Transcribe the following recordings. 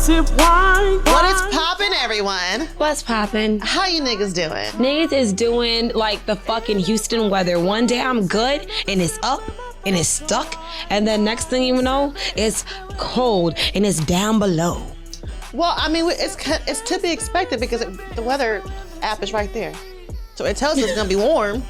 sip wine. What is poppin', everyone? What's poppin'? How you niggas doing? Niggas is doing like the fucking Houston weather. One day I'm good and it's up and it's stuck, and then next thing you know, it's cold and it's down below. Well, I mean, it's to be expected because the weather app is right there. So it tells us it's gonna be warm.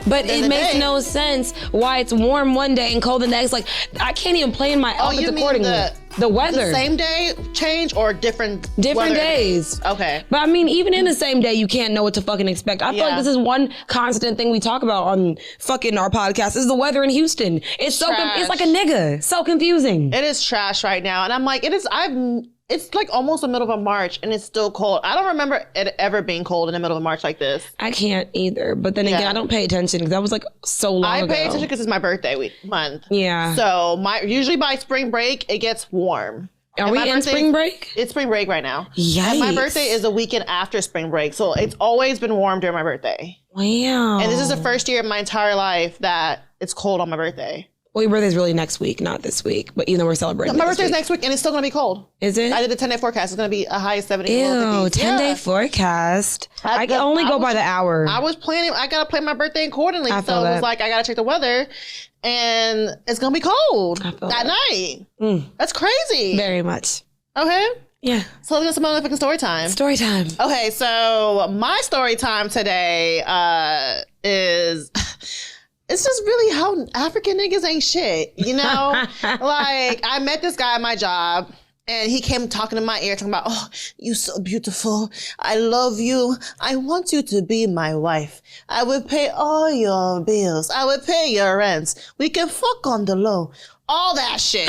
But it makes no sense why it's warm one day and cold the next. Like, I can't even plan my outfits accordingly. The weather. The same day change or different days. Okay. But I mean, even in the same day, you can't know what to fucking expect. I feel like this is one constant thing we talk about on fucking our podcast is the weather in Houston. It's it's like a nigga. So confusing. It is trash right now. And I'm like, it's like almost the middle of March and it's still cold. I don't remember it ever being cold in the middle of March like this. I can't either. But then again, I don't pay attention because that was like so long ago. I pay attention because it's my birthday month. Yeah. So usually by spring break, it gets warm. Are we in spring break? It's spring break right now. Yikes. And my birthday is a weekend after spring break. So it's always been warm during my birthday. Wow. And this is the first year of my entire life that it's cold on my birthday. Well, your birthday's really next week, not this week. But even though we're celebrating, my birthday's next week, and it's still gonna be cold. Is it? I did a 10-day forecast. It's gonna be a high of 70. Ew, 10-day forecast. I can only go by the hour. I was planning. I gotta plan my birthday accordingly. So it was like I gotta check the weather, and it's gonna be cold at night. That's crazy. Very much. Okay. Yeah. So let's get some motherfucking story time. Story time. Okay, so my story time today is. It's just really how African niggas ain't shit, you know? Like, I met this guy at my job, and he came talking in my ear, talking about, oh, you so beautiful. I love you. I want you to be my wife. I would pay all your bills. I would pay your rents. We can fuck on the low. All that shit.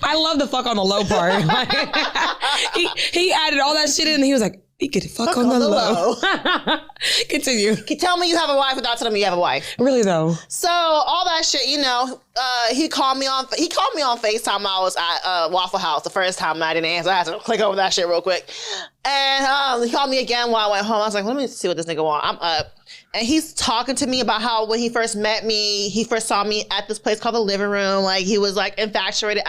I love the fuck on the low part. Like, he added all that shit in, and he was like, you could fuck on the low. Continue. Tell me you have a wife without telling me you have a wife. Really though. So all that shit, you know, he called me on FaceTime. I was at Waffle House the first time and I didn't answer. I had to click over that shit real quick. And he called me again while I went home. I was like, let me see what this nigga want. I'm up. And he's talking to me about how when he first met me, he first saw me at this place called the Living Room. Like, he was like infatuated.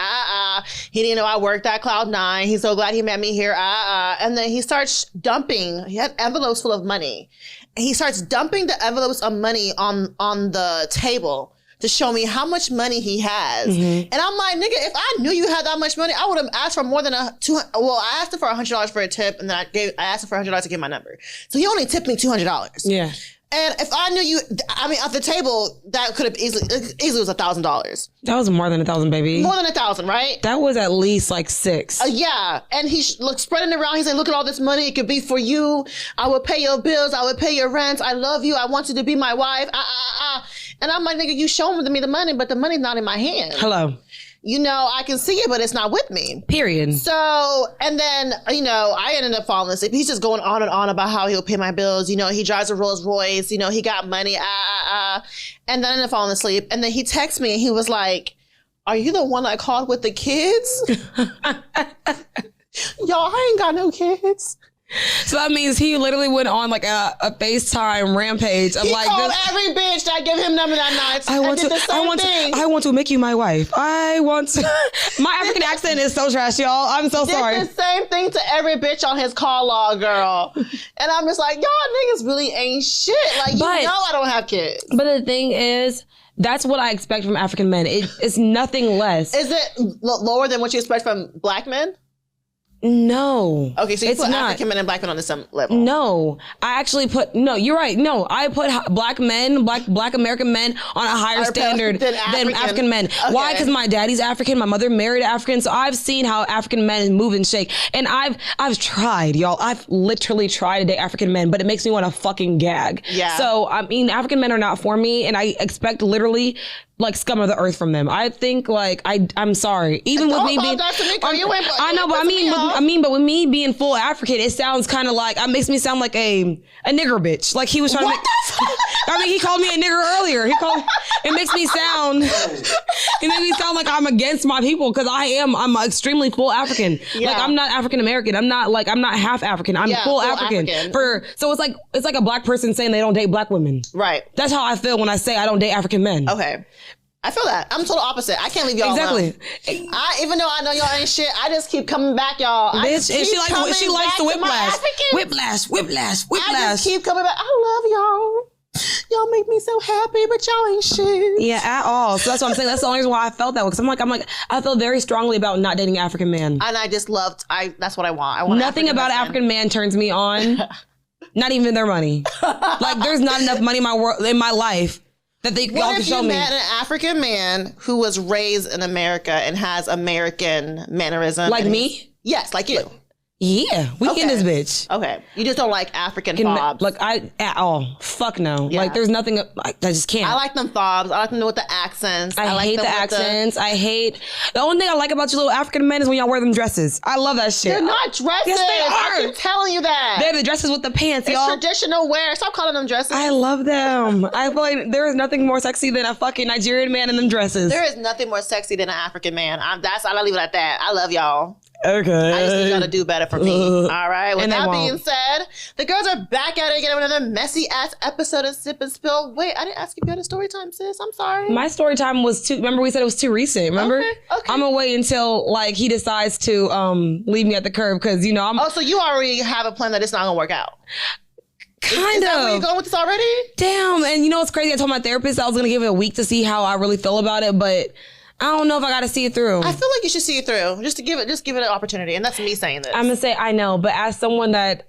He didn't know I worked at Cloud9. He's so glad he met me here. And then he starts dumping. He had envelopes full of money. And he starts dumping the envelopes of money on the table to show me how much money he has. And I'm like, nigga, if I knew you had that much money, I would have asked for more than $200. Well, I asked him for $100 for a tip, and then I asked him for $100 to get my number. So he only tipped me $200. Yeah. And if I knew you, I mean, at the table, that could have easily was $1,000. That was more than 1,000, baby. More than 1,000, right? That was at least like 6. Yeah. And he spreading it around. He said, look at all this money. It could be for you. I would pay your bills. I would pay your rent. I love you. I want you to be my wife. And I'm like, nigga, you showing me the money, but the money's not in my hand. Hello. You know, I can see it, but it's not with me. Period. So, and then, you know, I ended up falling asleep. He's just going on and on about how he'll pay my bills. You know, he drives a Rolls Royce. You know, he got money. And then I ended up falling asleep. And then he texted me and he was like, are you the one I called with the kids? Y'all, I ain't got no kids. So that means he literally went on like a FaceTime rampage of he like called every bitch that gave him number that night. I want to make you my wife. I want to. My African accent is so trash, y'all. I'm so sorry. Did the same thing to every bitch on his call log, girl. And I'm just like, y'all niggas really ain't shit. Like, you know I don't have kids. But the thing is, that's what I expect from African men. It's nothing less. Is it lower than what you expect from black men? No. Okay, so you put African men and black men on the same level. No. I actually put, no, you're right. No, I put black men, black American men on a higher standard than African men. Okay. Why? Because my daddy's African, my mother married African, so I've seen how African men move and shake. And I've tried, y'all. I've literally tried to date African men, but it makes me want to fucking gag. Yeah. So, I mean, African men are not for me, and I expect literally like scum of the earth from them. I think like I'm sorry. Even with me being, I know, but but with me being full African, it sounds kind of like, it makes me sound like a nigger bitch. Like he was trying to make, I mean, he called me a nigger earlier. It makes me sound like I'm against my people because I'm extremely full African. Yeah. Like I'm not African American. I'm not half African. I'm full African. So it's like a black person saying they don't date black women. Right. That's how I feel when I say I don't date African men. Okay. I feel that. I'm total opposite. I can't leave y'all alone. Even though I know y'all ain't shit, I just keep coming back, y'all. Bitch, and she likes the whiplash. Whiplash. I just keep coming back. I love y'all. Y'all make me so happy, but y'all ain't shit. Yeah, at all. So that's what I'm saying. That's the only reason why I felt that way. Because I'm like, I feel very strongly about not dating African men. And I just that's what I want. I want nothing about African man turns me on. Not even their money. Like, there's not enough money in my life that they all can show me. What if you met an African man who was raised in America and has American mannerisms? Like me? Yes, like you. Yeah, we in this bitch. Okay, you just don't like African fobs. Like at all. Fuck no. Yeah. Like there's nothing. I just can't. I like them fobs. I like them with the accents. I hate the accents. I hate. The only thing I like about you little African men is when y'all wear them dresses. I love that shit. They're not dresses. Yes, they are. I keep telling you that. They're the dresses with the pants, it's y'all. Traditional wear. Stop calling them dresses. I love them. I feel like there is nothing more sexy than a fucking Nigerian man in them dresses. There is nothing more sexy than an African man. I'll leave it at that. I love y'all. Okay. I just need y'all to do better for me. All right. With that being said, the girls are back at it again with another messy ass episode of Sip and Spill. Wait, I didn't ask if you had a story time, sis. I'm sorry. My story time was remember we said it was too recent, remember? Okay. I'm gonna wait until like he decides to leave me at the curb because I'm so you already have a plan that it's not gonna work out. Kind is that where you're going with this already? Damn. And what's crazy? I told my therapist I was gonna give it a week to see how I really feel about it, but I don't know if I got to see it through. I feel like you should see it through, just give it an opportunity, and that's me saying this. I'm gonna say I know, but as someone that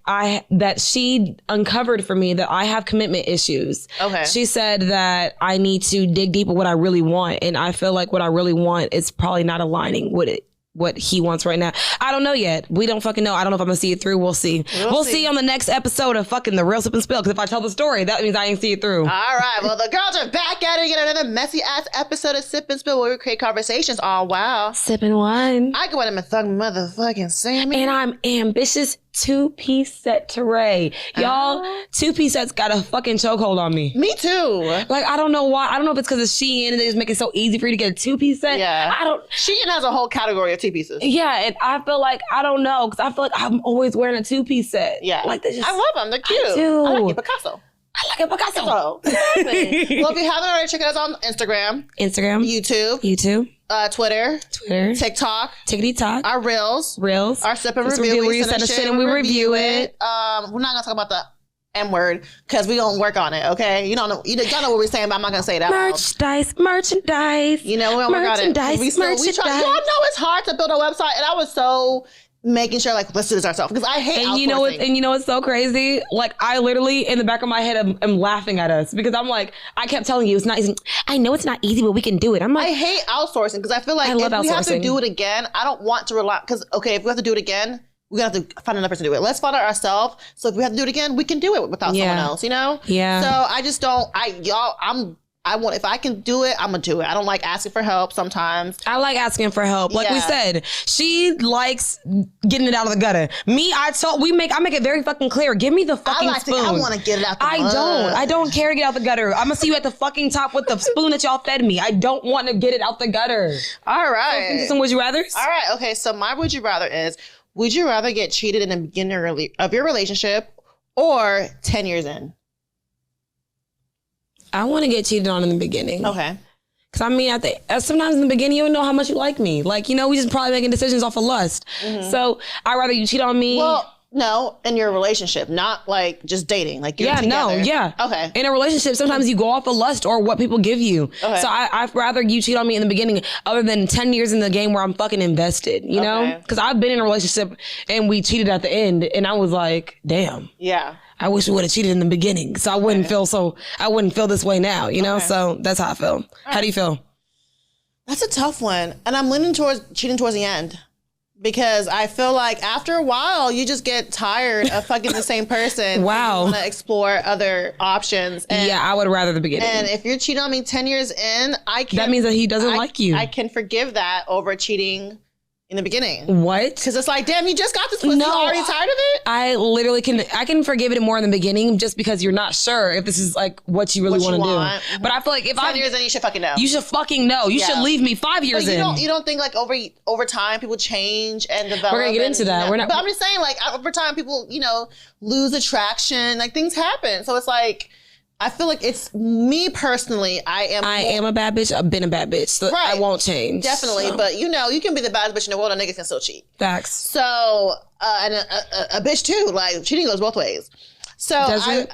she uncovered for me that I have commitment issues. Okay. She said that I need to dig deep at what I really want, and I feel like what I really want is probably not aligning with what he wants right now. I don't know yet. We don't fucking know. I don't know if I'm gonna see it through. We'll see. We'll see on the next episode of fucking The Real Sip and Spill. Because if I tell the story, that means I ain't see it through. All right. Well, the girls are back at it again. Another messy ass episode of Sip and Spill where we create conversations. Oh wow. Sipping wine. I go in and thug motherfucking Sammy. And I'm ambitious 2-piece set Teray. Y'all, 2-piece sets got a fucking chokehold on me. Me too. Like, I don't know why. I don't know if it's because it's Shein and they just make it so easy for you to get a 2-piece set. Yeah. Shein has a whole category of 2-pieces. Yeah, and I feel like, I don't know, because I feel like I'm always wearing a 2-piece set. Yeah. Like, I love them. They're cute. I do. I like it. Picasso. Well, if you haven't already, check us out on Instagram, YouTube, Twitter, TikTok, TikTok, our Reels, our Sip and Review. We send shit and we review it. We're not gonna talk about the M word because we don't work on it. Okay, y'all know what we're saying, but I'm not gonna say that. Merchandise. We don't work on it. We try. Y'all know it's hard to build a website, and I was so making sure like let's do this ourselves because I hate outsourcing. You know what's so crazy? Like I literally in the back of my head am laughing at us because I'm like I kept telling you it's not easy. I know it's not easy, but we can do it. I'm like I hate outsourcing because I feel like if we have to do it again, I don't want to rely because if we have to do it again, we're gonna have to find another person to do it. Let's find it ourselves. So if we have to do it again, we can do it without someone else. Yeah. So I just don't. If I can do it, I'm gonna do it. I don't like asking for help sometimes. I like asking for help. Like we said, she likes getting it out of the gutter. Me, I make it very fucking clear. Give me the fucking spoon. I want to get it out the mud. I don't care to get out the gutter. I'm gonna see you at the fucking top with the spoon that y'all fed me. I don't want to get it out the gutter. All right. Some would you rathers? All right. Okay. So my would you rather is, would you rather get cheated in the beginning of your relationship or 10 years in? I want to get cheated on in the beginning. Okay. Because I mean, sometimes in the beginning, you don't know how much you like me. Like, we just probably making decisions off of lust. Mm-hmm. So I'd rather you cheat on me. Well, no, in your relationship, not like just dating. Like you're together. Okay. In a relationship, sometimes you go off of lust or what people give you. Okay. So I'd rather you cheat on me in the beginning other than 10 years in the game where I'm fucking invested, you know? Because I've been in a relationship and we cheated at the end and I was like, damn. Yeah. I wish we would have cheated in the beginning, so I wouldn't feel this way now, you know? So that's how I feel. Right. How do you feel? That's a tough one. And I'm leaning towards cheating towards the end. Because I feel like after a while, you just get tired of fucking the same person. Wow. You want to explore other options. And, I would rather the beginning. And if you're cheating on me 10 years in, that means that he doesn't like you. I can forgive that over cheating in the beginning. What? Because it's like, damn, you just got this pussy. No, you already tired of it? I literally can forgive it more in the beginning just because you're not sure if this is like what you really want to do. Mm-hmm. But I feel like if 10 years in, you should fucking know. You should fucking know. You should leave me 5 years in. You don't think like over time people change and develop? We're gonna get into that. We're not. But I'm just saying like over time people lose attraction. Like things happen. So it's like I feel like it's me personally. I am a bad bitch. I've been a bad bitch. So I won't change. Definitely. So. But you can be the baddest bitch in the world and niggas can still cheat. Facts. So, and a bitch too. Like, cheating goes both ways. So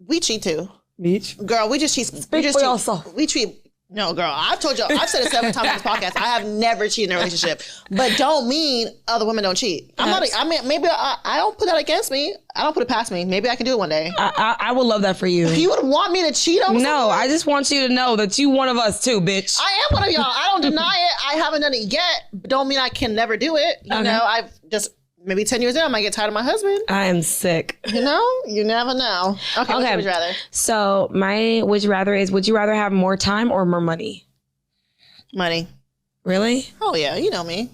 we cheat too. Bitch. Girl, we just cheat. Speak for yourself. We cheat. No, girl, I've told you, I've said it several times on this podcast. I have never cheated in a relationship, but don't mean other women don't cheat. Maybe I don't put that against me. I don't put it past me. Maybe I can do it one day. I would love that for you. You would want me to cheat on someone? No, I just want you to know that you one of us too, bitch. I am one of y'all. I don't deny it. I haven't done it yet, but don't mean I can never do it. You know, I've just... Maybe 10 years in, I might get tired of my husband. I am sick. You never know. Okay. Would you rather? So my would you rather is, would you rather have more time or more money? Money. Really? Oh yeah, you know me.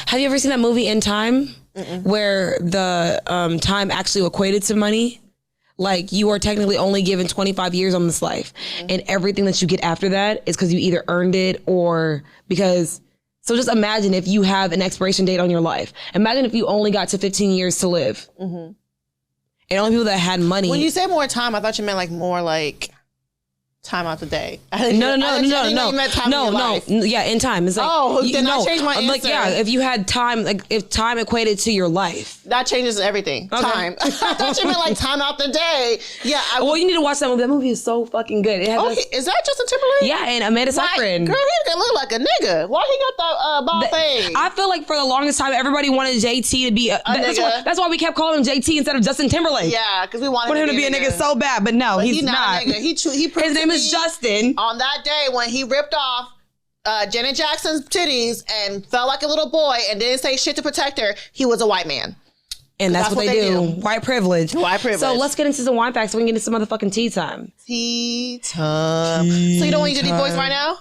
Have you ever seen that movie In Time? Mm-mm. Where the time actually equated to money? Like, you are technically only given 25 years on this life. Mm-hmm. And everything that you get after that is because you either earned it or because... So just imagine if you have an expiration date on your life. Imagine if you only got to 15 years to live. Mm-hmm. And only people that had money. When you say more time, I thought you meant like more like time out the day. No. Yeah, in time. It's like, I changed my answer. Like, yeah, if you had time, like if time equated to your life. That changes everything. Okay. Time. I thought you meant like time out the day. Yeah. Well, you need to watch that movie. That movie is so fucking good. Is that Justin Timberlake? Yeah, and Amanda Seyfried. Girl, he look like a nigga. Why he got that bald fade? I feel like for the longest time, everybody wanted JT to be a nigga. That's why we kept calling him JT instead of Justin Timberlake. Yeah, because we wanted him to be a nigga so bad, but no, he's not. A nigga. His name is Justin. On that day when he ripped off Janet Jackson's titties and felt like a little boy and didn't say shit to protect her, he was a white man. And that's what they do. White privilege. White privilege. So let's get into some wine facts so we can get into some motherfucking tea time. Tea time. So you don't want to do deep voice right now?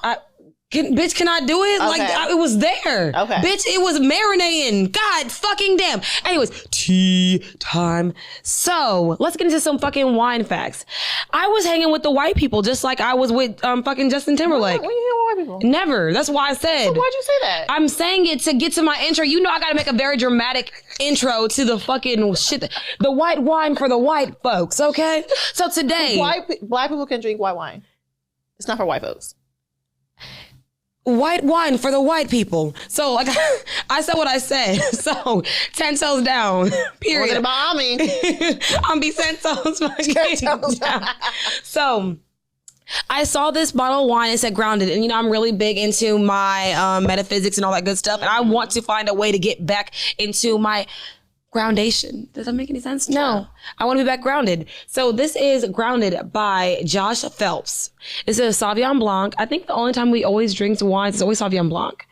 Bitch, can I do it? Okay. Like, it was there. Okay. Bitch, it was marinating. God fucking damn. Anyways, tea time. So, let's get into some fucking wine facts. I was hanging with the white people just like I was with fucking Justin Timberlake. When you hang with white people? Never. That's why I said. So why'd you say that? I'm saying it to get to my intro. You know I gotta make a very dramatic intro to the fucking shit. The white wine for the white folks, okay? So today. Black people can drink white wine. It's not for white folks. White wine for the white people. So, like, I said what I said. So, 10 toes down. Period. What about me? I'm be 10 toes down. So, I saw this bottle of wine. It said grounded. And, I'm really big into my metaphysics and all that good stuff. And I want to find a way to get back into my groundation. Does that make any sense? No. I want to be back grounded. So this is Grounded by Josh Phelps. This is a Sauvignon Blanc. I think the only time we always drink wines is always Sauvignon Blanc.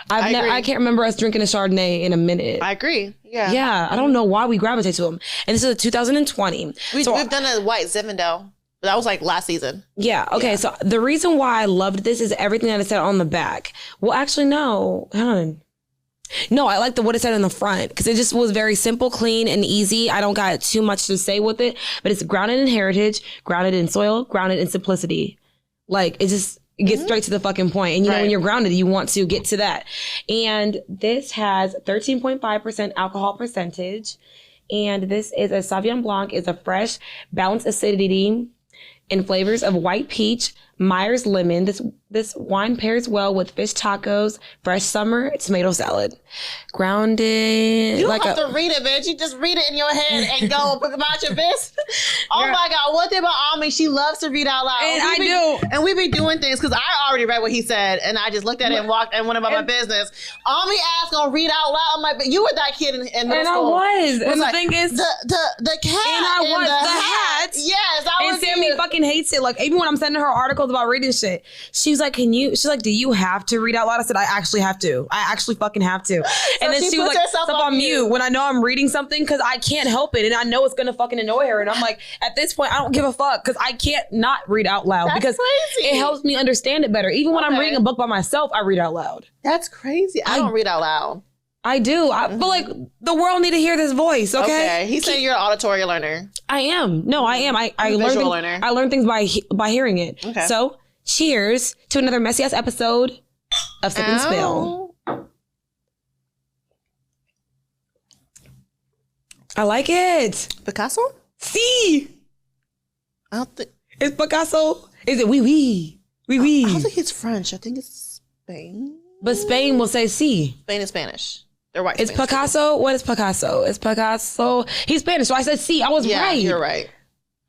I can't remember us drinking a Chardonnay in a minute. I agree. Yeah. Yeah. I don't know why we gravitate to them. And this is a 2020. We've done a white Zinfandel. That was like last season. Yeah. Okay. Yeah. So the reason why I loved this is everything that it said on the back. Well, actually, no. Hold on. No, I like what it said in the front because it just was very simple, clean, and easy. I don't got too much to say with it, but it's grounded in heritage, grounded in soil, grounded in simplicity. Like, it gets straight to the fucking point. And know, when you're grounded, you want to get to that. And this has 13.5% alcohol percentage. And this is a Sauvignon Blanc. It's a fresh, balanced acidity and flavors of white peach, Myers lemon. This wine pairs well with fish tacos, fresh summer tomato salad. Grounded. You don't have to read it, bitch. You just read it in your head and go about your business. Oh my God. One thing about Ami, she loves to read out loud. And I do. And we be doing things because I already read what he said and I just looked at it and walked and went about my business. Ami asked gonna read out loud. I'm like, but you were that kid in middle school. I was. And like, the thing is, the cat. And I was the hat. Yes, I was. And Sammy fucking hates it. Like, even when I'm sending her articles about reading shit, she's like, she's like, do you have to read out loud? I said, I actually have to. I actually fucking have to. And then she was like, stuff on mute when I know I'm reading something because I can't help it. And I know it's going to fucking annoy her. And I'm like, at this point, I don't give a fuck because I can't not read out loud. That's because crazy. It helps me understand it better. Even when I'm reading a book by myself, I read out loud. That's crazy. I don't read out loud. I do. I feel like the world need to hear this voice, okay? He's saying you're an auditory learner. I am. No, I am. I learn things by hearing it. Okay. So, cheers to another messy ass episode of Sip and Spill. I like it. Picasso? See. I don't think. Is Picasso? Is it oui? I don't think he's French. I think it's Spain. But Spain will say si. Spain is Spanish. They're white. It's Spanish Picasso? What is Picasso? It's Picasso. He's Spanish, so I said si. I was right. You're right.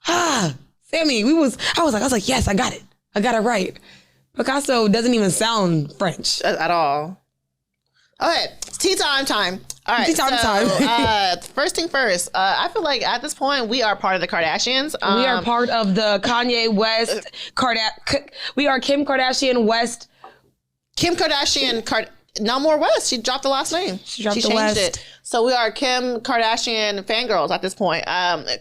Sammy, I was like, yes, I got it. I got it right. Picasso doesn't even sound French. At all. Okay, it's tea time. All right, first thing first, I feel like at this point we are part of the Kardashians. We are part of the Kanye West, we are Kim Kardashian West. Kim Kardashian, no more West. She dropped the last name. She changed it. So we are Kim Kardashian fangirls at this point.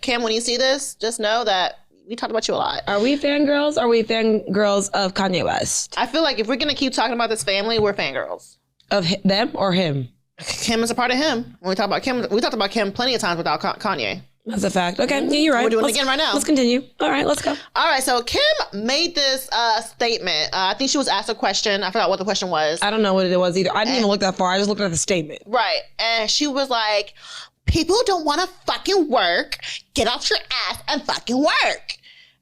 Kim, when you see this, just know that we talked about you a lot. Are we fangirls? Or are we fangirls of Kanye West? I feel like if we're going to keep talking about this family, we're fangirls. Of them or him? Kim is a part of him. When we talk about Kim, we talked about Kim plenty of times without Kanye. That's a fact. Okay, yeah, you're right. We're doing it again right now. Let's continue. All right, let's go. All right, so Kim made this statement. I think she was asked a question. I forgot what the question was. I don't know what it was either. I didn't even look that far. I just looked at the statement. Right, and she was like, people who don't want to fucking work, get off your ass and fucking work.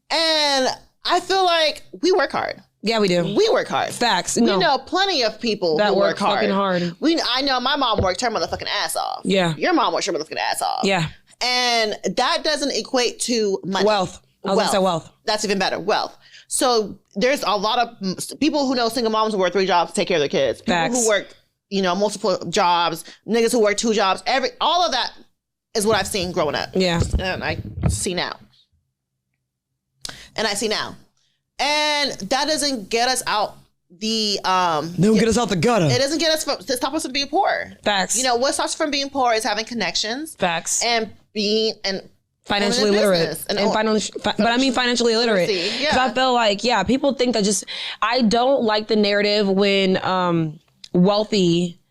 And I feel like we work hard. Yeah, we do. We work hard. Facts. No. We know plenty of people that who work fucking hard. I know my mom worked her motherfucking ass off. Yeah. Your mom worked her motherfucking ass off. Yeah. And that doesn't equate to money. Wealth. I was going to say wealth. That's even better. Wealth. So there's a lot of people who know single moms who work 3 jobs to take care of their kids. People Facts. Who work, multiple jobs. Niggas who work 2 jobs. All of that is what I've seen growing up. Yeah. And I see now. And that doesn't get us out the don't get us out the gutter. It doesn't get us to stop us from being poor. Facts. What stops us from being poor is having connections. Facts. And being financially literate. Financially illiterate. Because I feel like, people think that I don't like the narrative when wealthy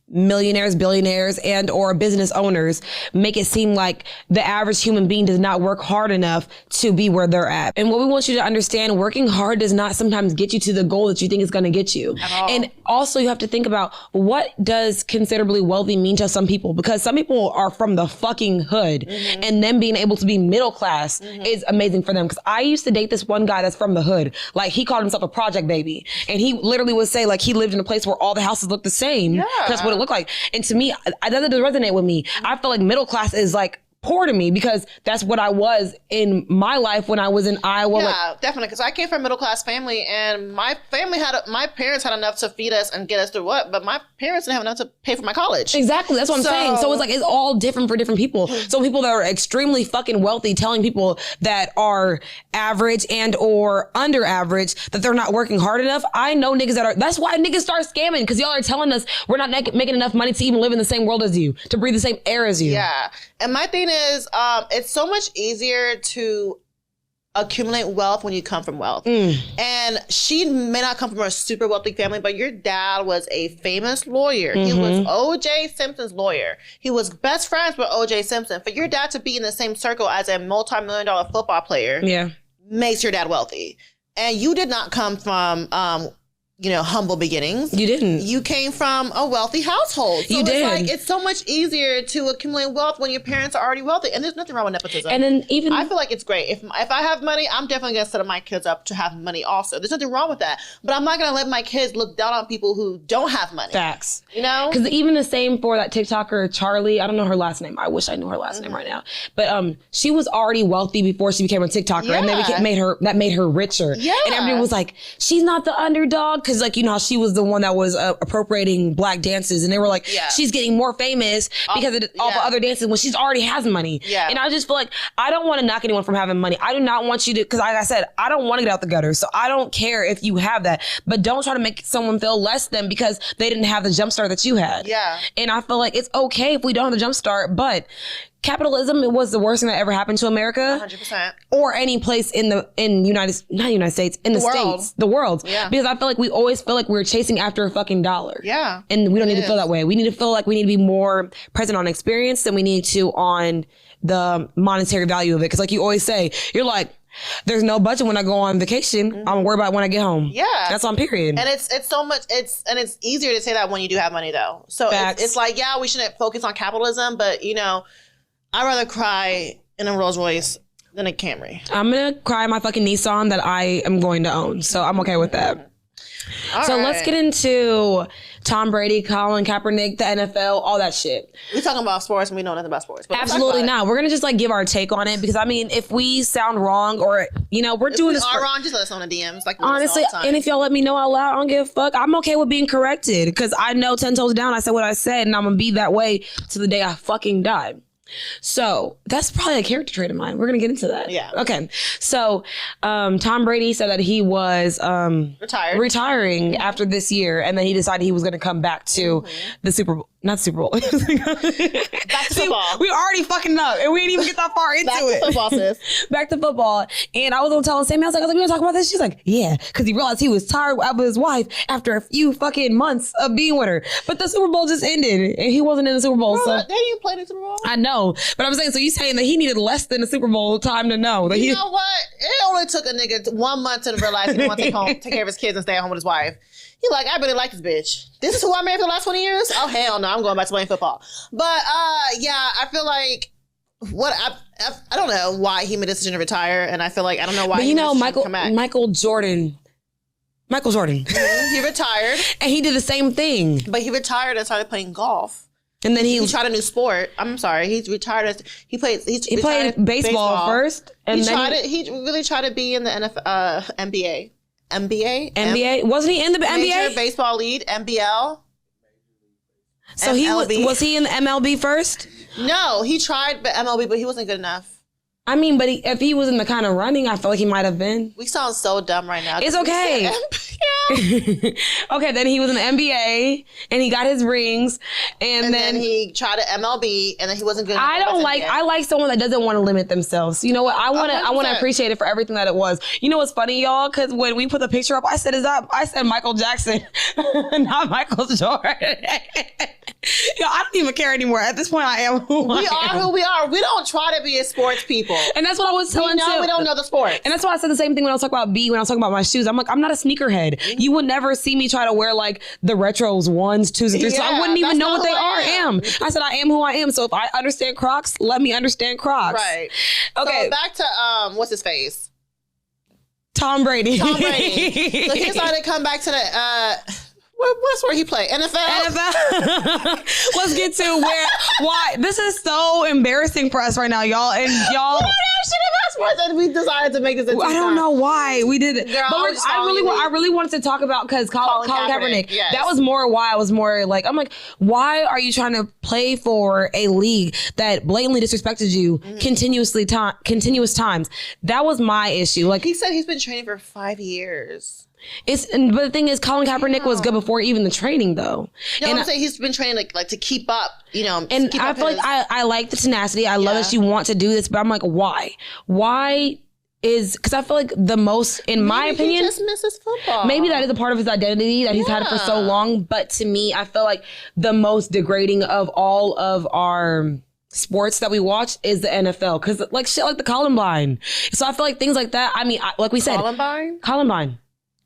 millionaires, billionaires, and or business owners make it seem like the average human being does not work hard enough to be where they're at. And what we want you to understand, working hard does not sometimes get you to the goal that you think is going to get you. And also you have to think about, what does considerably wealthy mean to some people? Because some people are from the fucking hood, and them being able to be middle class is amazing for them. Because I used to date this one guy that's from the hood. Like, he called himself a project baby, and he literally would say like he lived in a place where all the houses looked the same. Yeah. That's what it looked like. And to me, that doesn't resonate with me. I feel like middle class is like poor to me, because that's what I was in my life when I was in Iowa. Yeah, definitely. Because I came from a middle class family, and my parents had enough to feed us and get us through but my parents didn't have enough to pay for my college. Exactly. That's what I'm saying. So it's like, it's all different for different people. So people that are extremely fucking wealthy telling people that are average and or under average that they're not working hard enough. I know niggas that's why niggas start scamming, because y'all are telling us we're not making enough money to even live in the same world as you, to breathe the same air as you. Yeah. And my thing is, it's so much easier to accumulate wealth when you come from wealth. And she may not come from a super wealthy family, but your dad was a famous lawyer. He was O.J. Simpson's lawyer. He was best friends with O.J. Simpson. For your dad to be in the same circle as a multi-million-dollar football player makes your dad wealthy. And you did not come from humble beginnings. You didn't. You came from a wealthy household. So it's so much easier to accumulate wealth when your parents are already wealthy. And there's nothing wrong with nepotism. And then I feel like it's great. If I have money, I'm definitely going to set my kids up to have money also. There's nothing wrong with that. But I'm not going to let my kids look down on people who don't have money. Facts. Because even the same for that TikToker, Charlie, I don't know her last name. I wish I knew her last name right now. But she was already wealthy before she became a TikToker. And that made her richer. Yeah. And everybody was like, she's not the underdog. Because how she was the one that was appropriating black dances, and they were like, she's getting more famous because of all the other dances when she's already has money. Yeah. And I just feel like I don't want to knock anyone from having money. I do not want you to, because like I said, I don't want to get out the gutter. So I don't care if you have that, but don't try to make someone feel less than because they didn't have the jump start that you had. Yeah. And I feel like it's okay if we don't have the jump start, but capitalism, it was the worst thing that ever happened to America. 100%. Or any place in the world. Yeah. Because I feel like we always feel like we're chasing after a fucking dollar. Yeah. And we don't need to feel that way. We need to feel like we need to be more present on experience than we need to on the monetary value of it. Because like you always say, you're like, there's no budget when I go on vacation. I'm gonna worry about when I get home. Yeah. That's on period. And it's so much, it's easier to say that when you do have money though. So it's like, we shouldn't focus on capitalism, but I'd rather cry in a Rolls Royce than a Camry. I'm gonna cry my fucking Nissan that I am going to own. So I'm okay with that. Let's get into Tom Brady, Colin Kaepernick, the NFL, all that shit. We're talking about sports and we know nothing about sports. But absolutely not. We're going to just like give our take on it because I mean, if we sound wrong or, you know, we're doing this. If we are wrong, just let us know in the DMs. Like honestly, and if y'all let me know out loud, I don't give a fuck. I'm okay with being corrected because I know 10 toes down, I said what I said and I'm going to be that way to the day I fucking die. So that's probably a character trait of mine. We're gonna get into that. Yeah. Okay. So Tom Brady said that he was retiring after this year, and then he decided he was gonna come back to the Super Bowl. Not Super Bowl. Back to football. We already fucking up, and we didn't even get that far into it. Back to football, sis. Back to football. And I was gonna tell Sammy, I was like, we gonna talk about this. She's like, yeah, because he realized he was tired of his wife after a few fucking months of being with her. But the Super Bowl just ended, and he wasn't in the Super Bowl. Bro, so they didn't even play the Super Bowl. I know, but I'm saying, so you saying that he needed less than a Super Bowl time to know that you know what? It only took a nigga 1 month to realize he didn't want to take care of his kids and stay at home with his wife. He like, I really like this bitch. This is who I married for the last 20 years? Oh, hell no, I'm going back to playing football. But, yeah, I feel like, I don't know why he made the decision to retire, and I feel like, I don't know why he made the decision to come back. Michael Jordan. He retired. And he did the same thing. But he retired and started playing golf. And then he tried a new sport. I'm sorry, he's retired. He played baseball first, and he really tried to be in the NBA. NBA? Wasn't he in the NBA? Major Baseball League, NBL. So MLB. was he in the MLB first? No, he tried MLB, but he wasn't good enough. I mean, but if he was in the kind of running, I feel like he might have been. We sound so dumb right now. It's okay. Okay, then he was in the NBA and he got his rings, and then he tried to MLB, and then he wasn't good enough. I like someone that doesn't want to limit themselves. You know what? I want to appreciate it for everything that it was. You know what's funny, y'all? Because when we put the picture up, I said Michael Jackson, not Michael Jordan. Yo, I don't even care anymore. At this point, I am who I am. We are who we are. We don't try to be a sports people. And that's what I was telling you. We don't know the sport. And that's why I said the same thing when I was talking about when I was talking about my shoes. I'm like, I'm not a sneakerhead. Mm-hmm. You would never see me try to wear like the retros 1s, 2s, and 3s. So I wouldn't even know what they am. I said, I am who I am. So if I understand Crocs, let me understand Crocs. Right. Okay. So back to, what's his face? Tom Brady. So he decided to come back to the, what's where he played? NFL? Let's get to why. This is so embarrassing for us right now, y'all. And y'all. And we decided to make this I don't know why we did it. Girl, but I really wanted to talk about because Colin Kaepernick. Yes. That was more why I was more like, I'm like, why are you trying to play for a league that blatantly disrespected you continuous times? That was my issue. Like he said, he's been training for 5 years. But the thing is, Colin Kaepernick was good before even the training, though. No, I'm saying he's been training like to keep up, you know. And I feel like I like the tenacity. I love that you want to do this, but I'm like, why? Why is because I feel like the most, in my opinion, he just misses football. Maybe that is a part of his identity that he's had it for so long. But to me, I feel like the most degrading of all of our sports that we watch is the NFL, because like shit like the Columbine. So I feel like things like that. I mean, like we said, Columbine.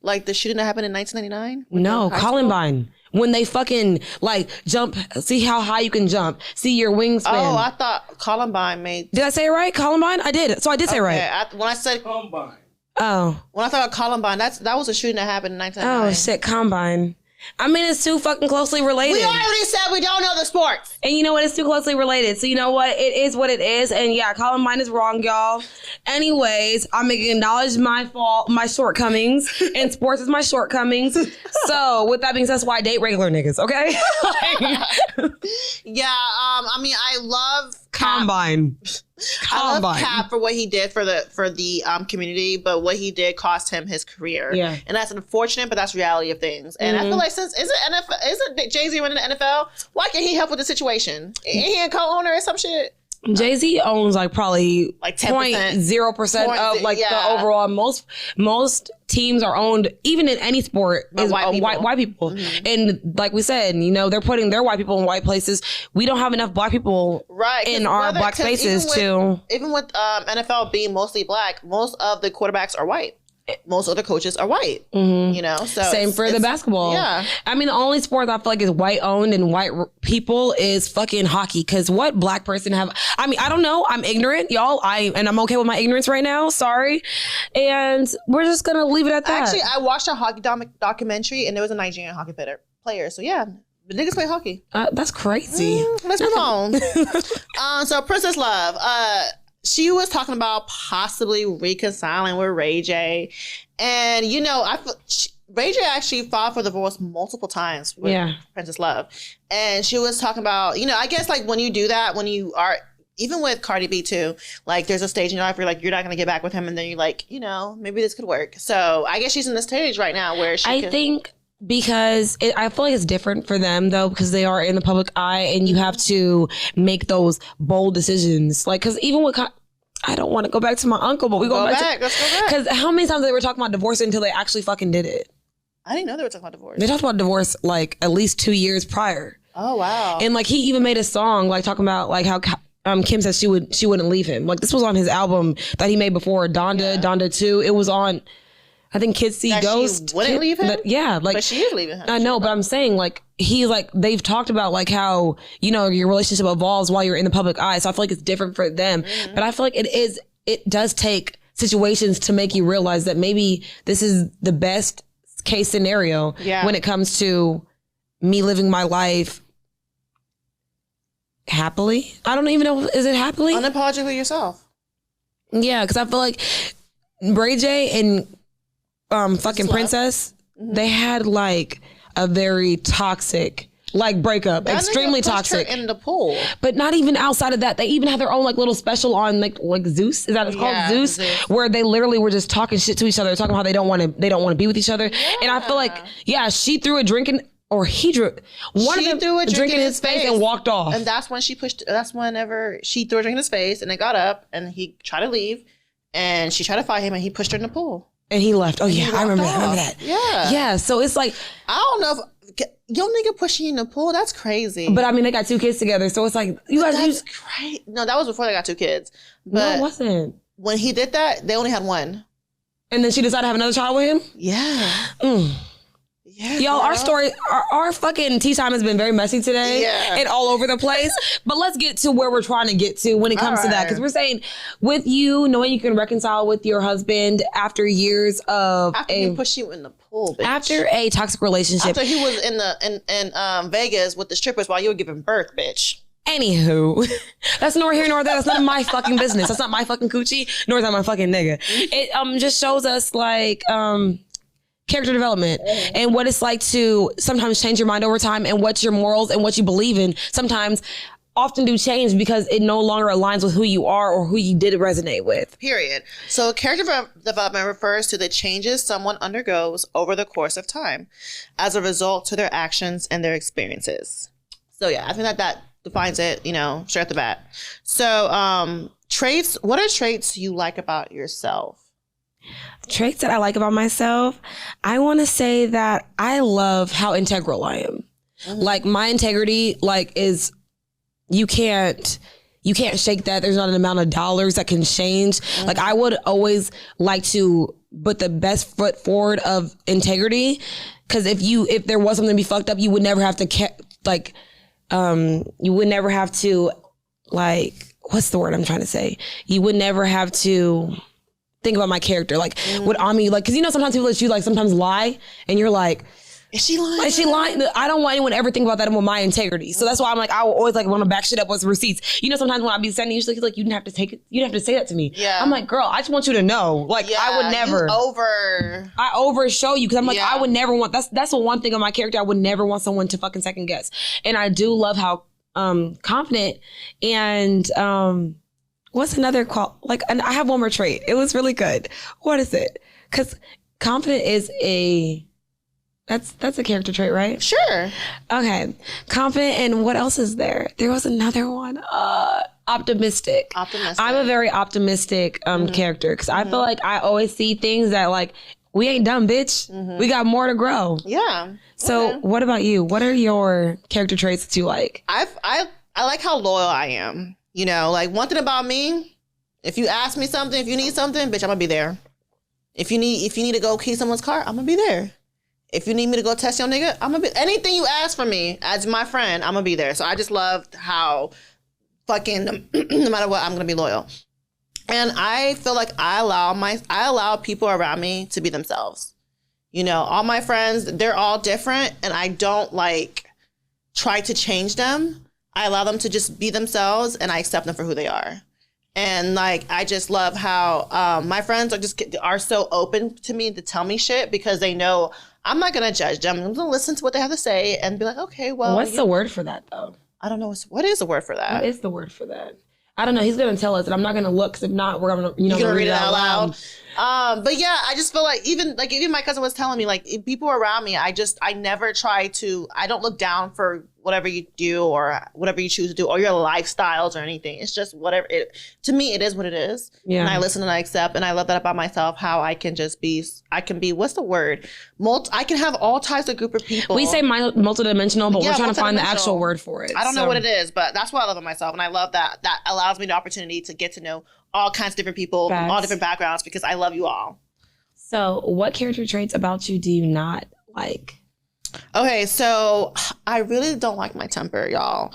Like the shooting that happened in 1999? No, Columbine. When they fucking like jump, see how high you can jump, see your wingspan. Oh, I thought Columbine made. Did I say it right? Columbine? I did. So I did say it right. When I said Columbine. Oh. When I thought Columbine, that was a shooting that happened in 1999. Oh shit, Combine. I mean, it's too fucking closely related. We already said we don't know the sports. And you know what? It's too closely related. So you know what? It is what it is. And yeah, Columbine is wrong, y'all. Anyways, I'm going to acknowledge my fault, my shortcomings. And sports is my shortcomings. So with that being said, that's why I date regular niggas, okay? Yeah, I mean, I love Combine. I love Cap for what he did for the community, but what he did cost him his career. Yeah, and that's unfortunate, but that's reality of things. And I feel like since isn't Jay-Z running the NFL? Why can't he help with the situation? Ain't he a co-owner or some shit? Jay-Z owns like probably like 10%, 0% of like the overall. Most teams are owned, even in any sport, by is white people. Mm-hmm. And like we said, you know, they're putting their white people in white places. We don't have enough black people in our black spaces even with NFL being mostly black, most of the quarterbacks are white. most other coaches are white, you know? So same for the basketball. Yeah. I mean, the only sport I feel like is white owned and white people is fucking hockey. Cause what black person have, I mean, I don't know. I'm ignorant, y'all. And I'm okay with my ignorance right now. Sorry. And we're just going to leave it at that. Actually, I watched a hockey documentary and there was a Nigerian hockey player. So yeah, the niggas play hockey. That's crazy. Let's move on. So Princess Love, she was talking about possibly reconciling with Ray J. And, you know, Ray J actually filed for divorce multiple times with Princess Love. And she was talking about, you know, I guess like when you do that, when you are, even with Cardi B too, like there's a stage in your life where you're not going to get back with him. And then you're like, you know, maybe this could work. So I guess she's in the stage right now where she think because I feel like it's different for them though, because they are in the public eye and you have to make those bold decisions. Like, because even with, I don't want to go back to my uncle, but we go back. Let's go back. Because how many times they were talking about divorce until they actually fucking did it? I didn't know they were talking about divorce. They talked about divorce like at least 2 years prior. Oh, wow. And like he even made a song like talking about like how Kim said she wouldn't leave him. Like this was on his album that he made before, Donda 2. It was on, I think Kids See Ghost. She wouldn't leave him? But she is leaving him. I know, but I'm saying like he's like, they've talked about like how, you know, your relationship evolves while you're in the public eye. So I feel like it's different for them. Mm-hmm. But I feel like it does take situations to make you realize that maybe this is the best case scenario when it comes to me living my life happily. I don't even know, is it happily? Unapologetically yourself. Yeah, because I feel like Bray J and fucking Princess, they had like a very toxic like breakup, that extremely toxic. Her in the pool, but not even outside of that. They even had their own like little special on like Zeus. Is that it's called Zeus? Where they literally were just talking shit to each other, talking how they don't want to be with each other. Yeah. And I feel like she threw a drink in, or he drew one of them threw a drink in his face and walked off. And that's when that's whenever she threw a drink in his face and they got up and he tried to leave and she tried to fight him and he pushed her in the pool. And he left. Oh yeah, I remember that. Yeah. Yeah. So it's like, I don't know if your nigga pushing you in the pool, that's crazy. But I mean, they got 2 kids together. So it's like, you guys. That's crazy. No, that was before they got 2 kids. But no, it wasn't. When he did that, they only had 1. And then she decided to have another child with him? Yeah. Yeah, y'all, our story, our fucking tea time has been very messy today and all over the place. But let's get to where we're trying to get to when it comes to that. Because we're saying with you, knowing you can reconcile with your husband after years of he pushed you in the pool, bitch. After a toxic relationship. After he was in Vegas with the strippers while you were giving birth, bitch. Anywho, that's nor here nor there. That's none of my fucking business. That's not my fucking coochie, nor is that my fucking nigga. It just shows us like character development and what it's like to sometimes change your mind over time, and what your morals and what you believe in sometimes often do change because it no longer aligns with who you are or who you did resonate with. Period. So character development refers to the changes someone undergoes over the course of time as a result to their actions and their experiences. So yeah, I think that defines it, you know, straight off the bat. So traits, what are traits you like about yourself? Traits that I like about myself, I want to say that I love how integral I am. Like my integrity, like is, you can't shake that. There's not an amount of dollars that can change. Like I would always like to put the best foot forward of integrity. Cause if there was something to be fucked up, you would never have to you would never have to like, what's the word I'm trying to say? You would never have to think about my character. Like, what on me, like, cause you know, sometimes people let you like sometimes lie and you're like, is she lying? Is she lying? I don't want anyone to ever think about that with my integrity. So that's why I'm like, I will always like want to back shit up with receipts. You know, sometimes when I be sending you, she's like, you didn't have to take it. You didn't have to say that to me. Yeah. I'm like, girl, I just want you to know. Like, I would never. I over show you. Cause I'm like, I would never want, that's the one thing of my character. I would never want someone to fucking second guess. And I do love how confident and, what's another and I have one more trait. It was really good. What is it? Cause confident is that's a character trait, right? Sure. Okay. Confident, and what else is there? There was another one. Optimistic. I'm a very optimistic character because I feel like I always see things that like, we ain't done, bitch. We got more to grow. Yeah. So what about you? What are your character traits that you like? I like how loyal I am. You know, like one thing about me, if you ask me something, if you need something, bitch, I'm gonna be there. If you need to go key someone's car, I'm gonna be there. If you need me to go test your nigga, I'm gonna be, anything you ask from me as my friend, I'm gonna be there. So I just loved how fucking no matter what, I'm gonna be loyal. And I feel like I allow people around me to be themselves. You know, all my friends, they're all different, and I don't like try to change them. I allow them to just be themselves, and I accept them for who they are. And like, I just love how my friends are so open to me to tell me shit because they know I'm not gonna judge them. I'm gonna listen to what they have to say and be like, okay, well. What's the word for that though? I don't know. What is the word for that? What is the word for that? I don't know. He's going to tell us, and I'm not going to look, because if not, we're going to, You're gonna read it out loud. But yeah, I just feel like even my cousin was telling me, like, people around me, I never try to, I don't look down for whatever you do or whatever you choose to do or your lifestyles or anything. It's just whatever to me, it is what it is. Yeah. And I listen and I accept, and I love that about myself, how I can just be, what's the word? I can have all types of group of people. We say multidimensional, but we're trying to find the actual word for it. I don't know what it is, but that's what I love about myself. And I love that allows me the opportunity to get to know all kinds of different people from all different backgrounds because I love you all. So what character traits about you do you not like? Okay, so I really don't like my temper, y'all.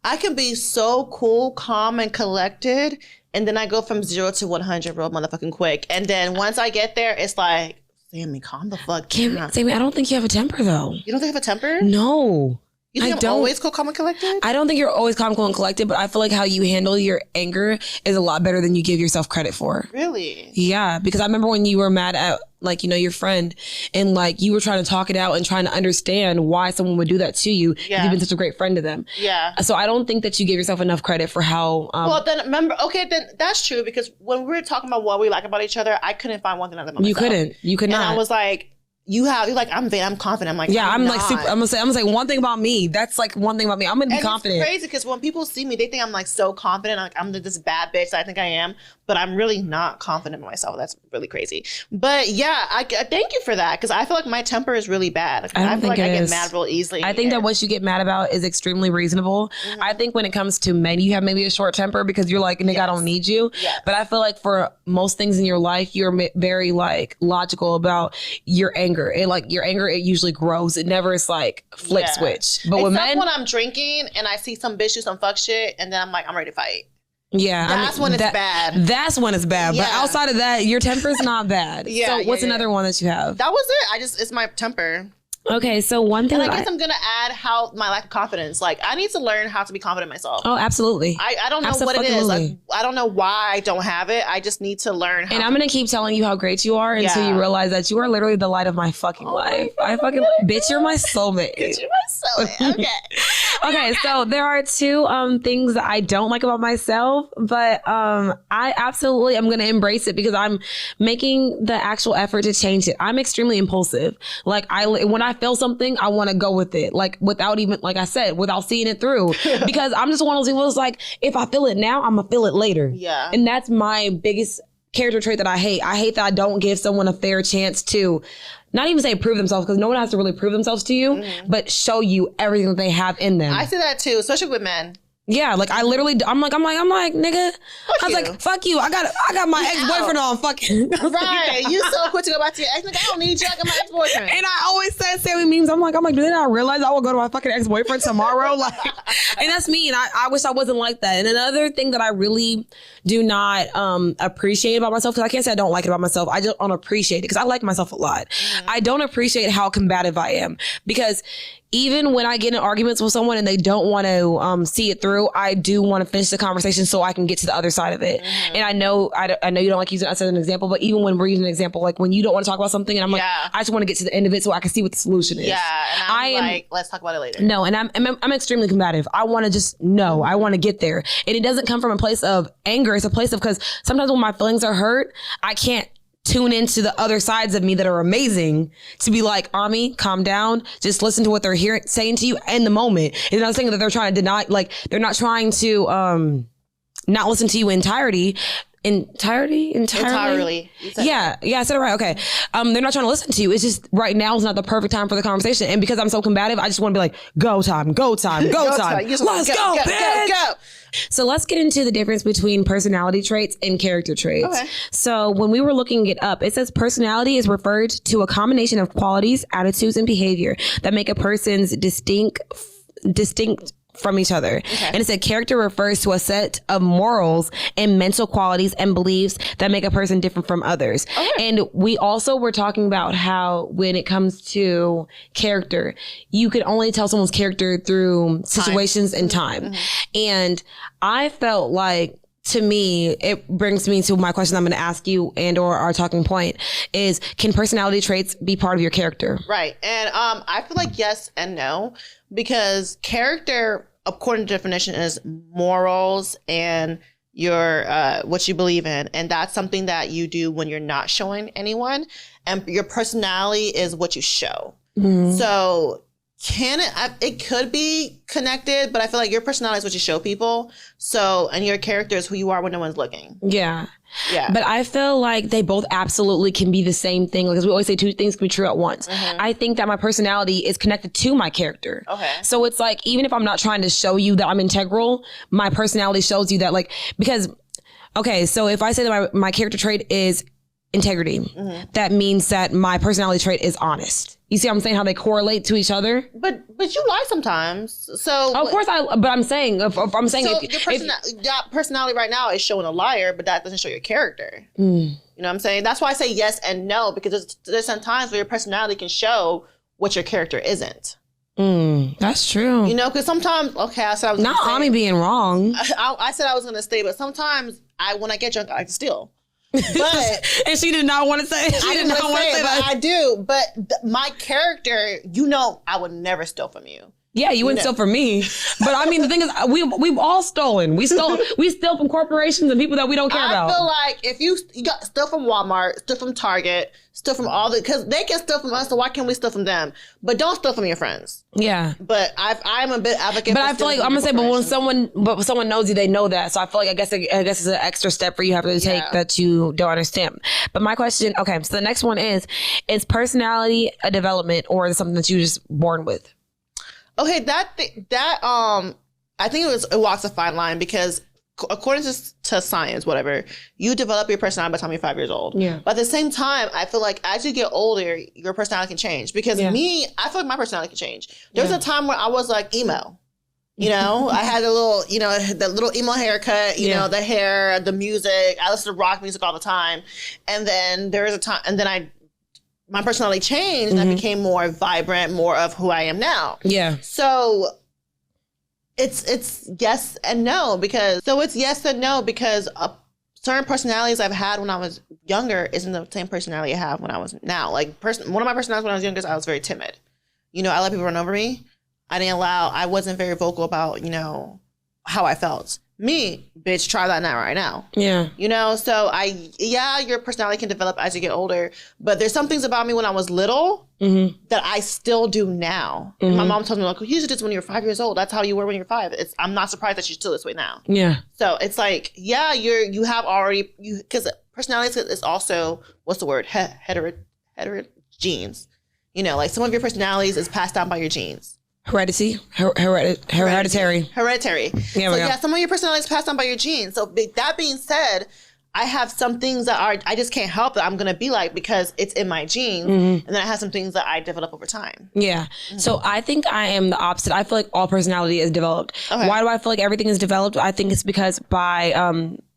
I can be so cool, calm, and collected, and then I go from 0 to 100 real motherfucking quick. And then once I get there, it's like, Sammy, calm the fuck down. Sammy, I don't think you have a temper, though. You don't think I have a temper? No. You think I'm always cool, calm, and collected? I don't think you're always calm, cool, and collected, but I feel like how you handle your anger is a lot better than you give yourself credit for. Really? Yeah, because I remember when you were mad at, like, you know, your friend, and like you were trying to talk it out and trying to understand why someone would do that to you. Yeah. You've been such a great friend to them. Yeah. So I don't think that you give yourself enough credit for how. Well, then remember, okay, then that's true, because when we were talking about what we like about each other, I couldn't find one thing about myself. You couldn't. You could not. And I was like, you're like, I'm confident. I'm like, yeah, I'm like super. I'm gonna say one thing about me. That's like one thing about me. I'm gonna be confident. It's crazy because when people see me, they think I'm like so confident. Like I'm this bad bitch that I think I am, but I'm really not confident in myself. That's really crazy. But yeah, I thank you for that, because I feel like my temper is really bad. Like, I feel like I get mad real easily. I think that what you get mad about is extremely reasonable. Mm-hmm. I think when it comes to men, you have maybe a short temper because you're like, nigga, I don't need you. Yes. But I feel like for most things in your life, you're very like logical about your anger. And like your anger, it usually grows. It never is like flip switch. But with men, when I'm drinking and I see some bitch do some fuck shit, and then I'm like, I'm ready to fight. Yeah, that's when it's bad. That's when it's bad. Yeah. But outside of that, your temper's not bad. So what's another one that you have? That was it. It's my temper. Okay, so one thing, and I guess I'm gonna add how my lack of confidence. Like, I need to learn how to be confident in myself. Oh, absolutely. I don't know what it is. Like, I don't know why I don't have it. I just need to learn how. And I'm gonna keep telling you how great you are until you realize that you are literally the light of my fucking life. Bitch, you're my soulmate. Bitch, you're my soulmate. Okay. Okay, so there are two things that I don't like about myself, but I absolutely am gonna embrace it because I'm making the actual effort to change it. I'm extremely impulsive. Like when I feel something, I want to go with it. Like without even, like I said, without seeing it through. Because I'm just one of those people that's like, if I feel it now, I'm gonna feel it later. Yeah. And that's my biggest character trait that I hate. I hate that I don't give someone a fair chance to not even say prove themselves, because no one has to really prove themselves to you, but show you everything that they have in them. I see that too, especially with men. Yeah, like I literally, I'm like, nigga. I was like, fuck you. I got my ex-boyfriend on fucking. Right. You so quick to go back to your ex. Like, I don't need you. I got my ex-boyfriend. And I always said Sammy memes. I'm like, do they not realize I will go to my fucking ex-boyfriend tomorrow? Like, and that's me. And I wish I wasn't like that. And another thing that I really do not appreciate about myself, because I can't say I don't like it about myself. I just don't appreciate it because I like myself a lot. Mm-hmm. I don't appreciate how combative I am, because even when I get in arguments with someone and they don't want to see it through, I do want to finish the conversation so I can get to the other side of it. Mm-hmm. And I know you don't like using us as an example, but even when we're using an example, like when you don't want to talk about something and I'm like, I just want to get to the end of it so I can see what the solution is. Yeah, and I'm like, let's talk about it later. No, and I'm extremely combative. I want to just know. I want to get there. And it doesn't come from a place of anger. It's a place of, because sometimes when my feelings are hurt, I can't tune into the other sides of me that are amazing to be like, Ami, calm down. Just listen to what they're saying to you in the moment. And I'm not saying that they're trying to deny, like they're not trying to not listen to you in entirety. entirely. Yeah, I said it right. Okay. They're not trying to listen to you. It's just right now is not the perfect time for the conversation. And because I'm so combative, I just want to be like, go time. Let's go, bitch. Go. So let's get into the difference between personality traits and character traits. Okay. So when we were looking it up, it says personality is referred to a combination of qualities, attitudes, and behavior that make a person's distinct from each other. Okay. And it said character refers to a set of morals and mental qualities and beliefs that make a person different from others. Okay. And we also were talking about how when it comes to character, you can only tell someone's character through situations and time. Mm-hmm. And I felt like, to me, it brings me to my question I'm going to ask you and or our talking point is, can personality traits be part of your character? Right. And I feel like yes and no, because character, according to definition, is morals and your what you believe in. And that's something that you do when you're not showing anyone. And your personality is what you show. Mm-hmm. So it could be connected, but I feel like your personality is what you show people. So, and your character is who you are when no one's looking. Yeah. But I feel like they both absolutely can be the same thing. Because we always say two things can be true at once. Mm-hmm. I think that my personality is connected to my character. Okay. So it's like, even if I'm not trying to show you that I'm integral, my personality shows you that, like, because, okay, so if I say that my character trait is integrity, mm-hmm. that means that my personality trait is honest. You see what I'm saying? How they correlate to each other? But you lie sometimes. So of course but I'm saying, if I'm saying, so your personality right now is showing a liar, but that doesn't show your character. Mm. You know what I'm saying? That's why I say yes and no, because there's some times where your personality can show what your character isn't. That's true. You know, because sometimes, okay, I said I was not Ami being wrong. I said I was going to stay, but sometimes when I get drunk, I like to steal. But and she did not want to say it. I didn't want to say that. I do, but my character, I would never steal from you. Yeah, you wouldn't steal from me. But I mean, the thing is, we've all stolen. We steal from corporations and people that we don't care about. I feel like if you got steal from Walmart, steal from Target, steal from because they can steal from us, so why can't we steal from them? But don't steal from your friends. Yeah. But I'm a bit advocate. But I feel like I'm gonna say, but when someone knows you, they know that. So I feel like I guess it's an extra step for you have to take that you don't understand. But my question, okay, so the next one is personality a development or is it something that you just born with? Okay, that I think it walks a fine line because according to science, whatever, you develop your personality by the time you're 5 years old. Yeah. But at the same time, I feel like as you get older, your personality can change. Because I feel like my personality can change. There was a time where I was like emo. You know, I had the little emo haircut, you know, the hair, the music. I listened to rock music all the time. And then there was a time, and then my personality changed and I became more vibrant, more of who I am now. Yeah. So it's yes and no because certain personalities I've had when I was younger isn't the same personality I have when I was now. Like one of my personalities when I was younger, I was very timid. You know, I let people run over me. I wasn't very vocal about, how I felt. Me, bitch, try that now right now. Yeah. You know, so your personality can develop as you get older, but there's some things about me when I was little that I still do now. Mm-hmm. My mom told me, like, you used to do this when you were 5 years old. That's how you were when you were 5. I'm not surprised that you're still this way now. Yeah. So it's like, you have already, because personality is also, what's the word? Hetero genes. You know, like some of your personalities is passed down by your genes. Hereditary. Hereditary. Some of your personality is passed on by your genes. So that being said, I have some things that I just can't help that I'm going to be like because it's in my genes. Mm-hmm. And then I have some things that I develop over time. Yeah. Mm-hmm. So I think I am the opposite. I feel like all personality is developed. Okay. Why do I feel like everything is developed? I think it's because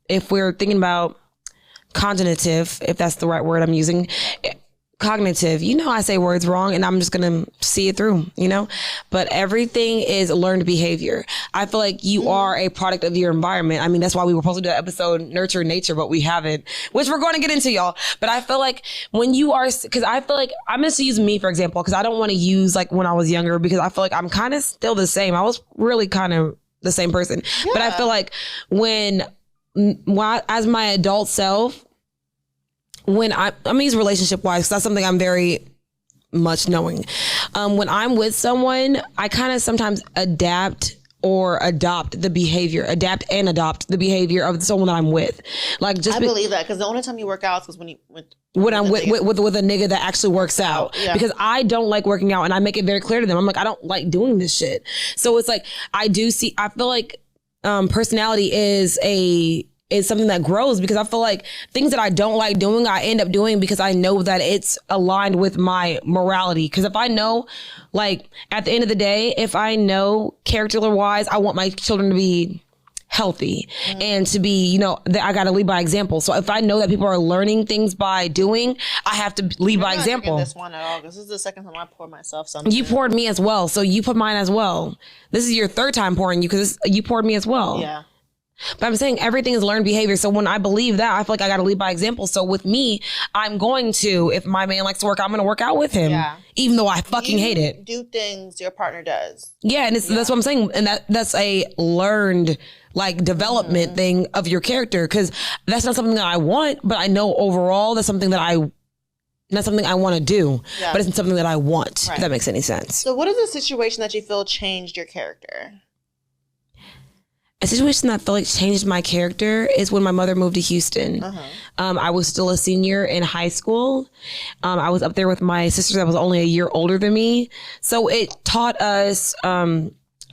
if we're thinking about cognitive, if that's the right word I'm using, cognitive, I say words wrong and I'm just going to see it through, but everything is learned behavior. I feel like you are a product of your environment. I mean, that's why we were supposed to do an episode Nurture Nature, but we haven't, which we're going to get into, y'all. But I feel like when you are, because I feel like I'm going to use me, for example, because I don't want to use like when I was younger, because I feel like I'm kind of still the same. I was really kind of the same person. Yeah. But I feel like as my adult self, when I'm using relationship wise, because that's something I'm very much knowing. When I'm with someone, I kind of sometimes adapt or adapt and adopt the behavior of someone that I'm with. Like, just I believe that, because the only time you work out is when I'm with a nigga that actually works out. Yeah. Because I don't like working out, and I make it very clear to them. I'm like, I don't like doing this shit. So it's like, I feel like personality is something that grows, because I feel like things that I don't like doing, I end up doing because I know that it's aligned with my morality. Because if I know, like, at the end of the day, if I know character wise, I want my children to be healthy and to be, you know, I got to lead by example. So if I know that people are learning things by doing, I have to lead by example. This one at all, because this is the second time I poured myself something. You poured me as well, so you put mine as well. This is your third time pouring you, because you poured me as well. Yeah. But I'm saying everything is learned behavior. So when I believe that, I feel like I got to lead by example. So with me, I'm going to, if my man likes to work out, I'm going to work out with him. Yeah. Even though I fucking hate it. Do things your partner does. Yeah, and that's what I'm saying. And that's a learned, like, development thing of your character. Because that's not something that I want, but I know overall that's something that I want to do. Yeah. But it's something that I want, if that makes any sense. So what is the situation that you feel changed your character? A situation that I feel like changed my character is when my mother moved to Houston. I was still a senior in high school. I was up there with my sister that was only a year older than me. So it taught us,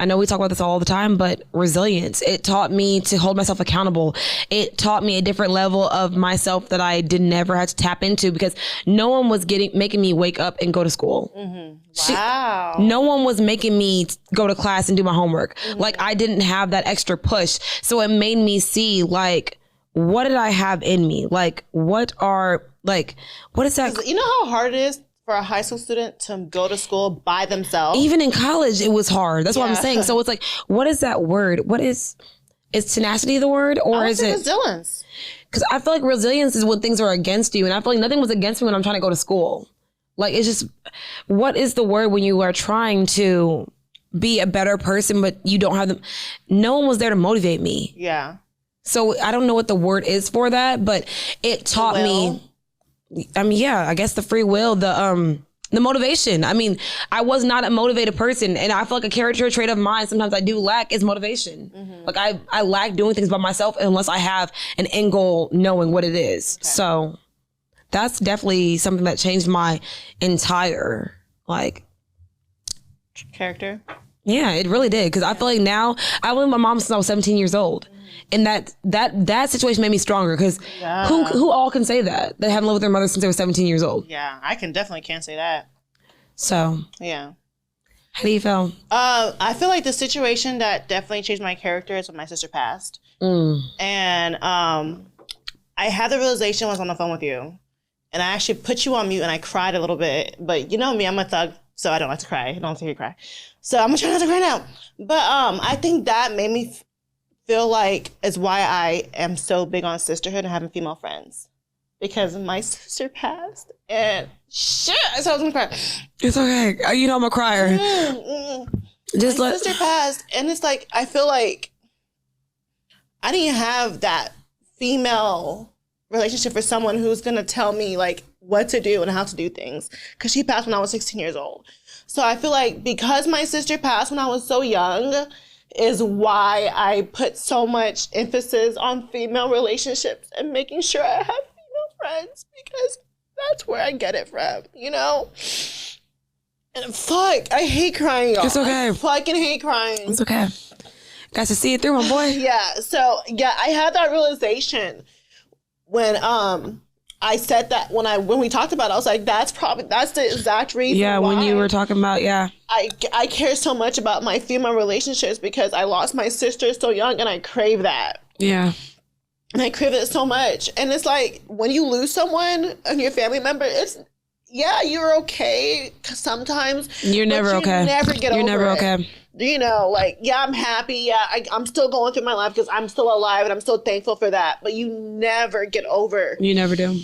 I know we talk about this all the time, but resilience. It taught me to hold myself accountable. It taught me a different level of myself that I never had to tap into, because no one was making me wake up and go to school. Wow. No one was making me go to class and do my homework. Like, I didn't have that extra push. So it made me see, like, what did I have in me? Like, what is that? You know how hard it is for a high school student to go to school by themselves? Even in college, it was hard. That's what I'm saying. So it's like, what is that word? Is tenacity the word? Or is it resilience? Because I feel like resilience is when things are against you. And I feel like nothing was against me when I'm trying to go to school. Like, it's just, what is the word when you are trying to be a better person, but you don't have them? No one was there to motivate me. Yeah. So I don't know what the word is for that, but it taught me. I mean, yeah, I guess the free will, the motivation. I mean, I was not a motivated person, and I feel like a character trait of mine sometimes I do lack is motivation. Like, I lack doing things by myself unless I have an end goal, knowing what it is. Okay. So that's definitely something that changed my entire, like, character. Yeah, it really did. Because I feel like now, I lived with my mom since I was 17 years old. And that situation made me stronger, because who all can say that? They haven't lived with their mother since they were 17 years old. Yeah, I can't say that. So. Yeah. How do you feel? I feel like the situation that definitely changed my character is when my sister passed. And I had the realization when I was on the phone with you. And I actually put you on mute and I cried a little bit. But you know me, I'm a thug, so I don't like to cry. I don't like to hear you cry. So I'm going to try not to cry now. But I think that made me feel like is why I am so big on sisterhood and having female friends, because my sister passed and shit, so I was gonna cry. It's okay. You know I'm a crier. Just my sister passed, and it's like I feel like I didn't have that female relationship for someone who's gonna tell me like what to do and how to do things, because she passed when I was 16 years old. So I feel like because my sister passed when I was so young is why I put so much emphasis on female relationships and making sure I have female friends, because that's where I get it from, you know? And fuck, I hate crying, y'all. It's okay. I fucking hate crying. It's okay. Got to see it through, my boy. Yeah, so, yeah, I had that realization when I said that when we talked about it. I was like, that's the exact reason why. When you were talking about, I care so much about my female relationships, because I lost my sister so young and I crave that. Yeah. And I crave it so much. And it's like, when you lose someone and your family member, you're okay sometimes. You're never okay. You never get over it. You're never okay. You know, like, yeah, I'm happy. Yeah, I'm still going through my life because I'm still alive and I'm still thankful for that. But you never get over. You never do.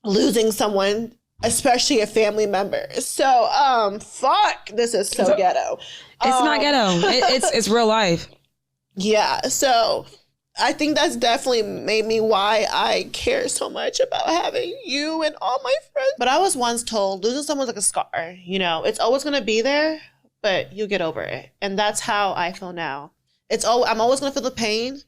Losing someone, especially a family member. So, fuck, this is so ghetto. It's not ghetto. It's real life. Yeah. So I think that's definitely made me why I care so much about having you and all my friends. But I was once told losing someone's like a scar. You know, it's always going to be there, but you get over it. And that's how I feel now. I'm always going to feel the pain,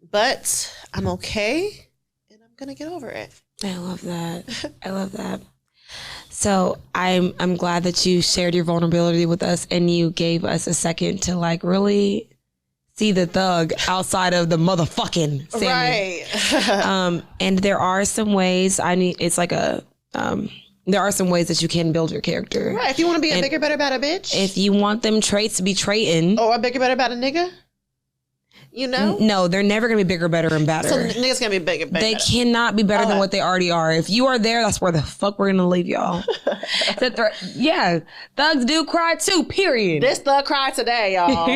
but I'm okay and I'm going to get over it. I love that. I love that. So I'm glad that you shared your vulnerability with us and you gave us a second to like really see the thug outside of the motherfucking Sammy. Right. And there are some ways there are some ways that you can build your character. Right. If you want to be a bigger, better, better bitch. If you want them traits to be trading. Or a bigger, better, better nigga. You know? No, they're never going to be bigger, better, and better. So niggas going to be bigger, better. They cannot be better than what they already are. If you are there, that's where the fuck we're going to leave y'all. Yeah. Thugs do cry too, period. This thug cried today, y'all.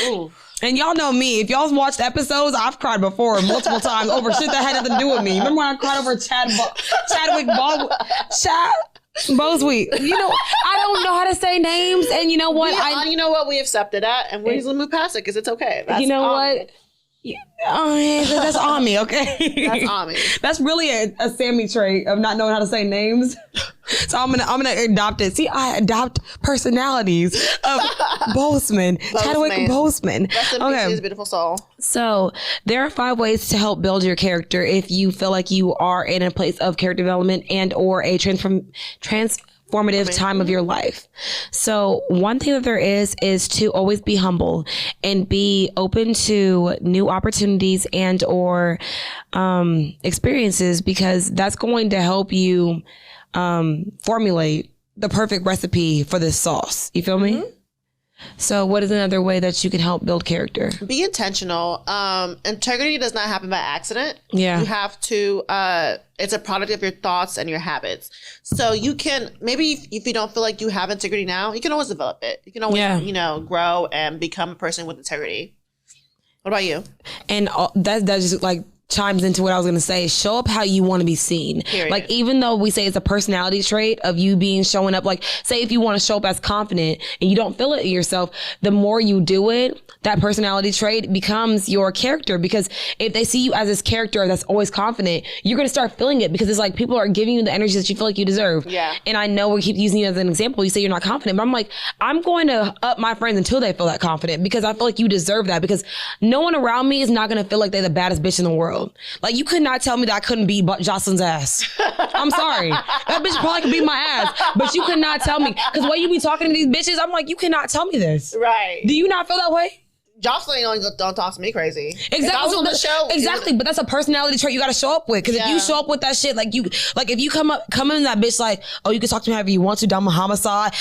Ooh. And y'all know me. If y'all watched episodes, I've cried before multiple times over shit that had nothing to do with me. Remember when I cried over Chadwick Boseman? You know, I don't know how to say names, and you know what? You know what? We accepted that, and we're just gonna move past it because it's okay. That's you know what? That's on me, okay? That's on me. That's really a Sammy trait of not knowing how to say names. So I'm gonna adopt it. See, I adopt personalities of Boseman. Chadwick Boseman. Rest in peace, his beautiful soul. So there are 5 ways to help build your character if you feel like you are in a place of character development and or a transformative time of your life. So one thing that there is to always be humble and be open to new opportunities and or experiences, because that's going to help you formulate the perfect recipe for this sauce. You feel me? So what is another way that you can help build character? Be intentional. Integrity does not happen by accident. Yeah. You have to, it's a product of your thoughts and your habits. So you can, maybe if you don't feel like you have integrity now, you can always develop it. You can always, grow and become a person with integrity. What about you? And that's just like chimes into what I was going to say. Show up how you want to be seen. Period. Like, even though we say it's a personality trait of you showing up, like, say if you want to show up as confident and you don't feel it in yourself, the more you do it, that personality trait becomes your character. Because if they see you as this character that's always confident, you're going to start feeling it, because it's like people are giving you the energy that you feel like you deserve. Yeah. And I know we keep using you as an example. You say you're not confident, but I'm like, I'm going to up my friends until they feel that confident, because I feel like you deserve that, because no one around me is not going to feel like they're the baddest bitch in the world. Like, you could not tell me that I couldn't beat Jocelyn's ass. I'm sorry. That bitch probably could beat my ass, but you could not tell me. Because the way you be talking to these bitches, I'm like, you cannot tell me this. Right. Do you not feel that way? Jocelyn don't talk to me crazy. Exactly. On the show, exactly. But that's a personality trait you got to show up with. Because if you show up with that shit, like if you come in that bitch like, oh, you can talk to me however you want to, dumb homicide.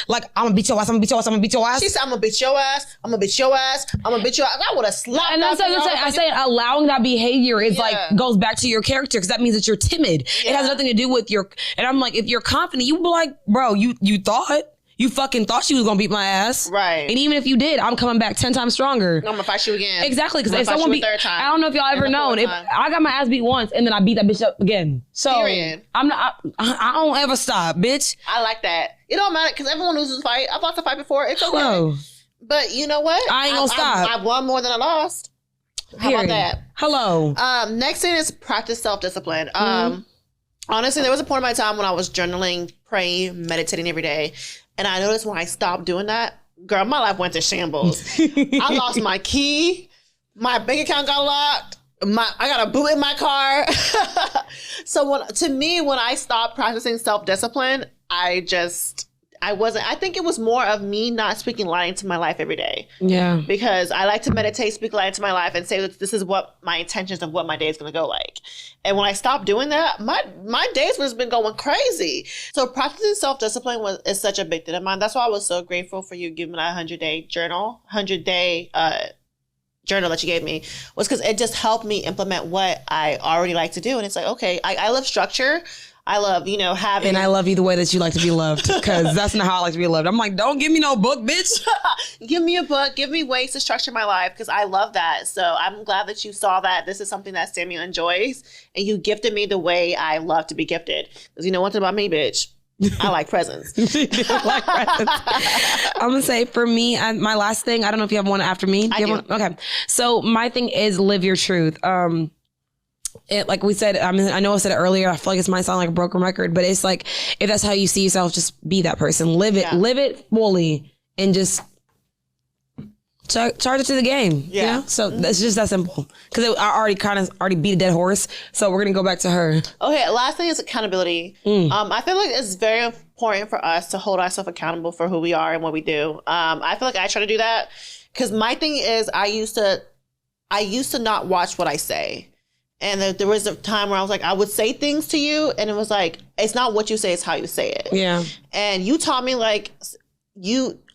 Like, I'm gonna beat your ass. I'm gonna beat your ass. I'm gonna beat your ass. She said, I'm gonna beat your ass. I'm gonna beat your ass. I'm gonna beat your ass. I would have slapped. And that's I say allowing that behavior is like goes back to your character, because that means that you're timid. Yeah. It has nothing to do with your. And I'm like, if you're confident, you be like, bro, you thought. You fucking thought she was gonna beat my ass. Right. And even if you did, I'm coming back 10 times stronger. I'm gonna fight you again. Exactly. Because if someone beat, I don't know if y'all ever known, if I got my ass beat once and then I beat that bitch up again. So period. I don't ever stop, bitch. I like that. It don't matter, because everyone loses a fight. I've lost a fight before. It's okay. Hello. But you know what? I ain't gonna stop. I won more than I lost. How about that? Hello. Next thing is practice self-discipline. Honestly, there was a point in my time when I was journaling, praying, meditating every day. And I noticed when I stopped doing that, girl, my life went to shambles. I lost my key. My bank account got locked. I got a boot in my car. So when I stopped practicing self-discipline, I think it was more of me not speaking light into my life every day. Yeah. Because I like to meditate, speak light into my life, and say that this is what my intentions of what my day is going to go like. And when I stopped doing that, my days was been going crazy. So practicing self-discipline is such a big thing of mine. That's why I was so grateful for you giving me that 100-day journal that you gave me, was because it just helped me implement what I already like to do. And it's like, okay, I love structure. I love, having... And I love you the way that you like to be loved, because that's not how I like to be loved. I'm like, don't give me no book, bitch. Give me a book. Give me ways to structure my life, because I love that. So I'm glad that you saw that this is something that Samuel enjoys, and you gifted me the way I love to be gifted. Because you know one thing about me, bitch? I like presents. I'm going to say, for me, my last thing, I don't know if you have one after me. I do. Okay. So my thing is live your truth. like we said, I mean, I know I said it earlier, I feel like it might sound like a broken record, but it's like, if that's how you see yourself, just be that person. Live it fully, and just charge it to the game. Yeah. You know? So it's just that simple. Because I already beat a dead horse. So we're going to go back to her. Okay, last thing is accountability. I feel like it's very important for us to hold ourselves accountable for who we are and what we do. I feel like I try to do that. Because my thing is, I used to not watch what I say. And there was a time where I was like, I would say things to you, and it was like, it's not what you say, it's how you say it. Yeah. And you taught me, like,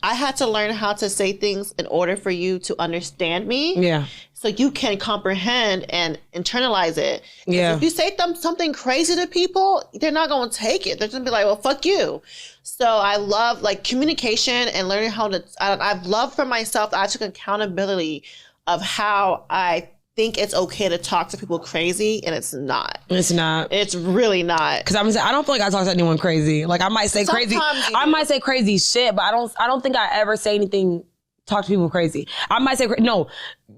I had to learn how to say things in order for you to understand me. Yeah. So you can comprehend and internalize it. Yeah. If you say something crazy to people, they're not going to take it. They're going to be like, well, fuck you. So I love, like, communication and learning how to, I've loved for myself that I took accountability of how I think it's okay to talk to people crazy, and it's not. It's not. It's really not. Because I don't feel like I talk to anyone crazy. Like, I might say crazy shit, but I don't think I ever say anything. Talk to people crazy. I might say no,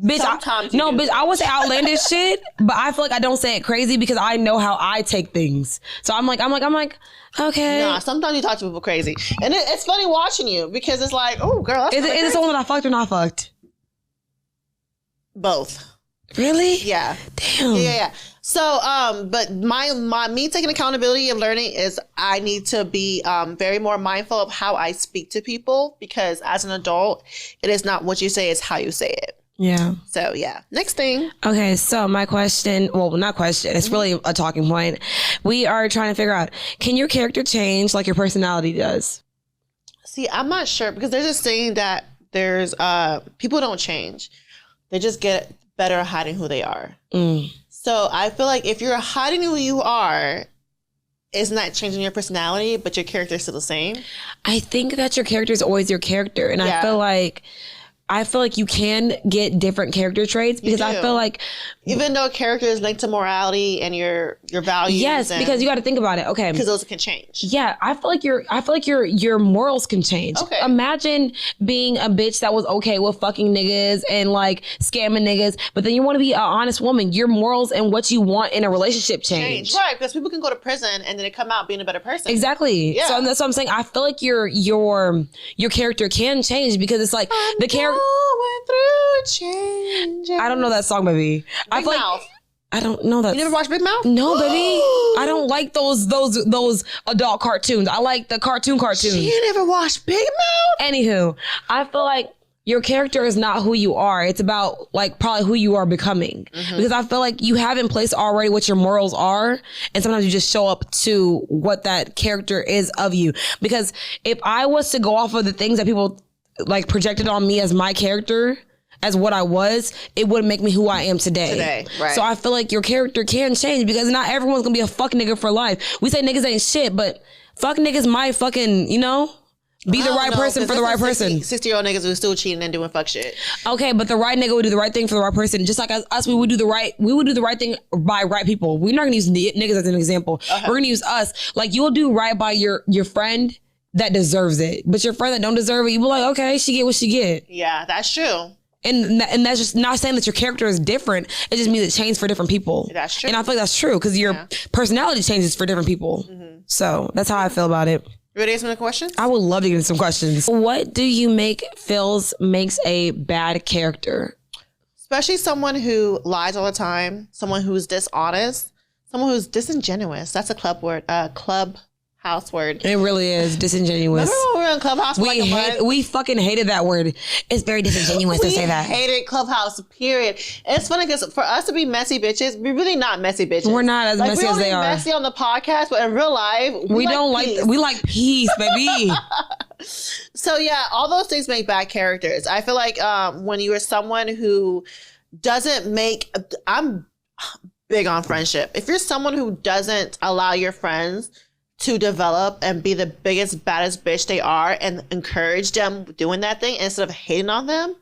bitch. I would say outlandish shit, but I feel like I don't say it crazy because I know how I take things. So I'm like, okay. Nah, sometimes you talk to people crazy, and it's funny watching you because it's like, oh, girl. Is it someone that I fucked or not fucked? Both. Really? Yeah. Damn. Yeah. So, but me taking accountability and learning is I need to be very more mindful of how I speak to people, because as an adult, it is not what you say, it's how you say it. Yeah. So, yeah. Next thing. Okay. So my question, well, not question, it's really a talking point. We are trying to figure out, can your character change like your personality does? See, I'm not sure, because there's this saying that there's people don't change. They just get better at hiding who they are. So I feel like if you're hiding who you are, it's not changing your personality, but your character is still the same. I think that your character is always your character. And I feel like you can get different character traits, because I feel like, even though character is linked to morality and your values. Yes, because you got to think about it. Okay, because those can change. Yeah, I feel like your morals can change. Okay, imagine being a bitch that was okay with fucking niggas and like scamming niggas, but then you want to be an honest woman. Your morals and what you want in a relationship change. Right, because people can go to prison and then they come out being a better person. Exactly. Yeah. So that's what I'm saying. I feel like your character can change, because it's like the character. Going through change. I don't know that song, baby. Big Mouth. I don't know that. You never watched Big Mouth? No, baby. I don't like those adult cartoons. I like the cartoons. You never watched Big Mouth? Anywho, I feel like your character is not who you are. It's about like probably who you are becoming. Because I feel like you have in place already what your morals are, and sometimes you just show up to what that character is of you. Because if I was to go off of the things that people like projected on me as my character, as what I was, it wouldn't make me who I am today. Right. So I feel like your character can change, because not everyone's gonna be a fuck nigga for life. We say niggas ain't shit, but fuck niggas might fucking, be the right person for the right person. 60-year-old niggas who are still cheating and doing fuck shit. Okay, but the right nigga would do the right thing for the right person. Just like us, we would do the right thing by right people. We're not gonna use niggas as an example. We're gonna use us. Like, you'll do right by your friend that deserves it, but your friend that don't deserve it, you be like, okay, she get what she get. Yeah, that's true. And that's just not saying that your character is different. It just means it changes for different people. That's true. And I feel like that's true, because your personality changes for different people. So that's how I feel about it. You ready to answer some questions? I would love to get into some questions. What do you makes a bad character? Especially someone who lies all the time, someone who's dishonest, someone who's disingenuous. That's a Clubhouse word. It really is disingenuous. Remember when we were in Clubhouse? We fucking hated that word. It's very disingenuous to say that. We hated Clubhouse, period. And it's funny because for us to be messy bitches, we're really not messy bitches. We're not as messy as they are. We're messy on the podcast, but in real life, we like peace, baby. So yeah, all those things make bad characters. I feel like when you are someone who doesn't make, I'm big on friendship. If you're someone who doesn't allow your friends to develop and be the biggest, baddest bitch they are and encourage them doing that thing instead of hating on them,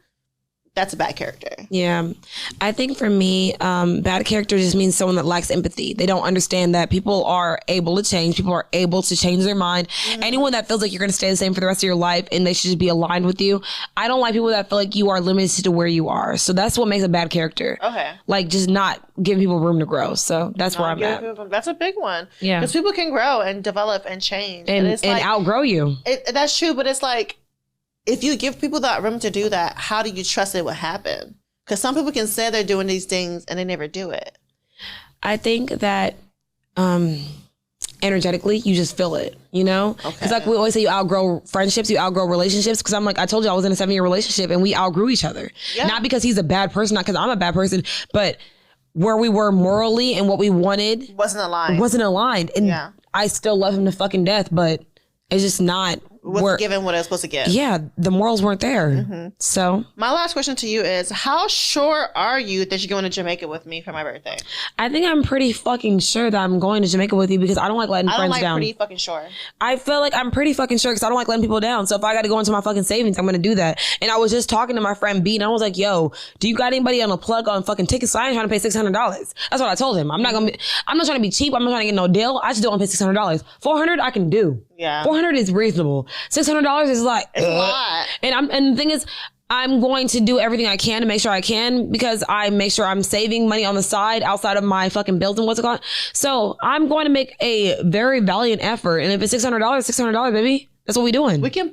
that's a bad character. Yeah. I think for me, bad character just means someone that lacks empathy. They don't understand that people are able to change. People are able to change their mind. Anyone that feels like you're going to stay the same for the rest of your life and they should just be aligned with you. I don't like people that feel like you are limited to where you are. So that's what makes a bad character. Okay. Like just not giving people room to grow. So that's where I'm at. That's a big one. Yeah. Because people can grow and develop and change. And outgrow you. That's true, but it's like, if you give people that room to do that, how do you trust it will happen? Because some people can say they're doing these things and they never do it. I think that energetically, you just feel it, you know? Because like we always say, you outgrow friendships, you outgrow relationships. Because I'm like, I told you I was in a 7-year relationship and we outgrew each other. Yeah. Not because he's a bad person, not because I'm a bad person, but where we were morally and what we wanted wasn't aligned. And I still love him to fucking death, but it's just not. Wasn't given what I was supposed to get. Yeah, the morals weren't there. So my last question to you is, how sure are you that you're going to Jamaica with me for my birthday? I think I'm pretty fucking sure that I'm going to Jamaica with you because I don't like letting friends down. Pretty fucking sure. I feel like I'm pretty fucking sure because I don't like letting people down. So if I got to go into my fucking savings, I'm going to do that. And I was just talking to my friend B and I was like, yo, do you got anybody on a plug on fucking tickets? So I ain't trying to pay $600. That's what I told him. I'm not trying to be cheap. I'm not trying to get no deal. I just don't want to pay $600. $400 I can do. Yeah. $400 is reasonable. $600 is like, it's a lot. And the thing is, I'm going to do everything I can to make sure I can because I make sure I'm saving money on the side outside of my fucking bills and what's it called. So I'm going to make a very valiant effort. And if it's $600, baby, that's what we doing. We can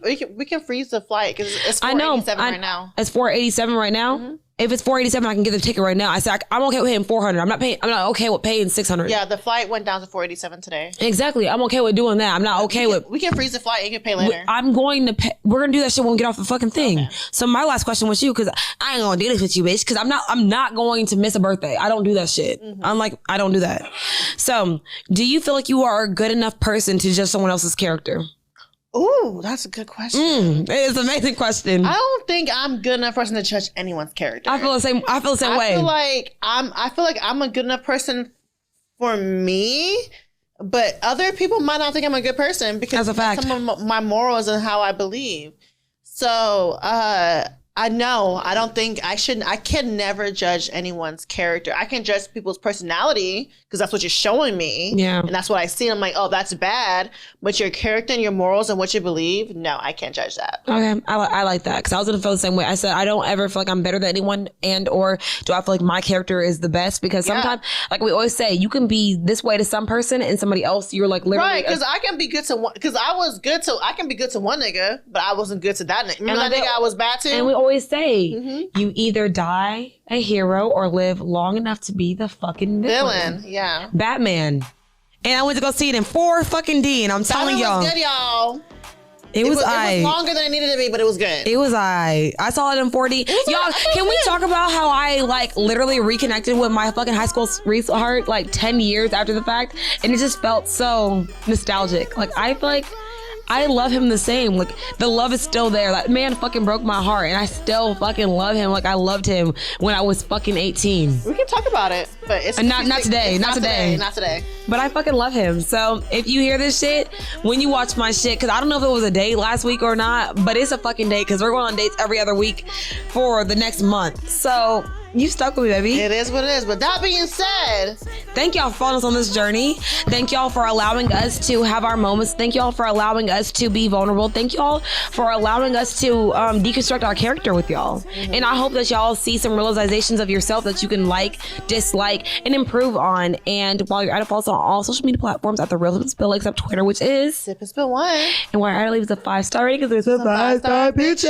freeze the flight because it's $487 right now. It's $487 right now. If it's $487, I can get the ticket right now. I said I'm okay with paying $400. I'm not okay with paying $600. Yeah, the flight went down to $487 today. Exactly. I'm okay with doing that. I'm not okay with. We can freeze the flight and you can pay later. I'm going to pay. We're gonna do that shit when we get off the fucking thing. Okay. So my last question was you because I ain't gonna do this with you, bitch. Because I'm not going to miss a birthday. I don't do that shit. I don't do that. So do you feel like you are a good enough person to judge someone else's character? Ooh, that's a good question. It's an amazing question. I don't think I'm good enough person to judge anyone's character. I feel the same way. I feel like I'm a good enough person for me, but other people might not think I'm a good person because that's a fact. Some of my morals and how I believe. So, I can never judge anyone's character. I can judge people's personality because that's what you're showing me. Yeah. And that's what I see. I'm like, oh, that's bad. But your character and your morals and what you believe, no, I can't judge that. Okay. I like that because I was going to feel the same way. I said, I don't ever feel like I'm better than anyone and or do I feel like my character is the best because sometimes, like we always say, you can be this way to some person and somebody else, you're like literally. Right. Because I can be good to one, because I can be good to one nigga, but I wasn't good to that nigga. Remember that nigga I was bad to? And we always say, you either die a hero or live long enough to be the fucking villain. Yeah. Batman. And I went to go see it in 4 fucking D, and I'm telling y'all. It was good, y'all. It was longer than it needed to be, but it was good. It was I saw it in 4D. Y'all, can we talk about how I like literally reconnected with my fucking high school sweetheart like 10 years after the fact? And it just felt so nostalgic. Like I feel like I love him the same. Like the love is still there. That man fucking broke my heart and I still fucking love him like I loved him when I was fucking 18. We can talk about it, but it's not today. Not today. But I fucking love him. So if you hear this shit, when you watch my shit, because I don't know if it was a date last week or not, but it's a fucking date because we're going on dates every other week for the next month. So you stuck with me, baby. It is what it is. But that being said, thank y'all for following us on this journey. Thank y'all for allowing us to have our moments. Thank y'all for allowing us to be vulnerable. Thank y'all for allowing us to deconstruct our character with y'all. And I hope that y'all see some realizations of yourself that you can like, dislike, and improve on. And while you're at it, follow us on all social media platforms at The Real Sip and Spill, except Twitter, which is Sip and Spill 1. And where I leave is a 5-star rating because there's a 5-star picture.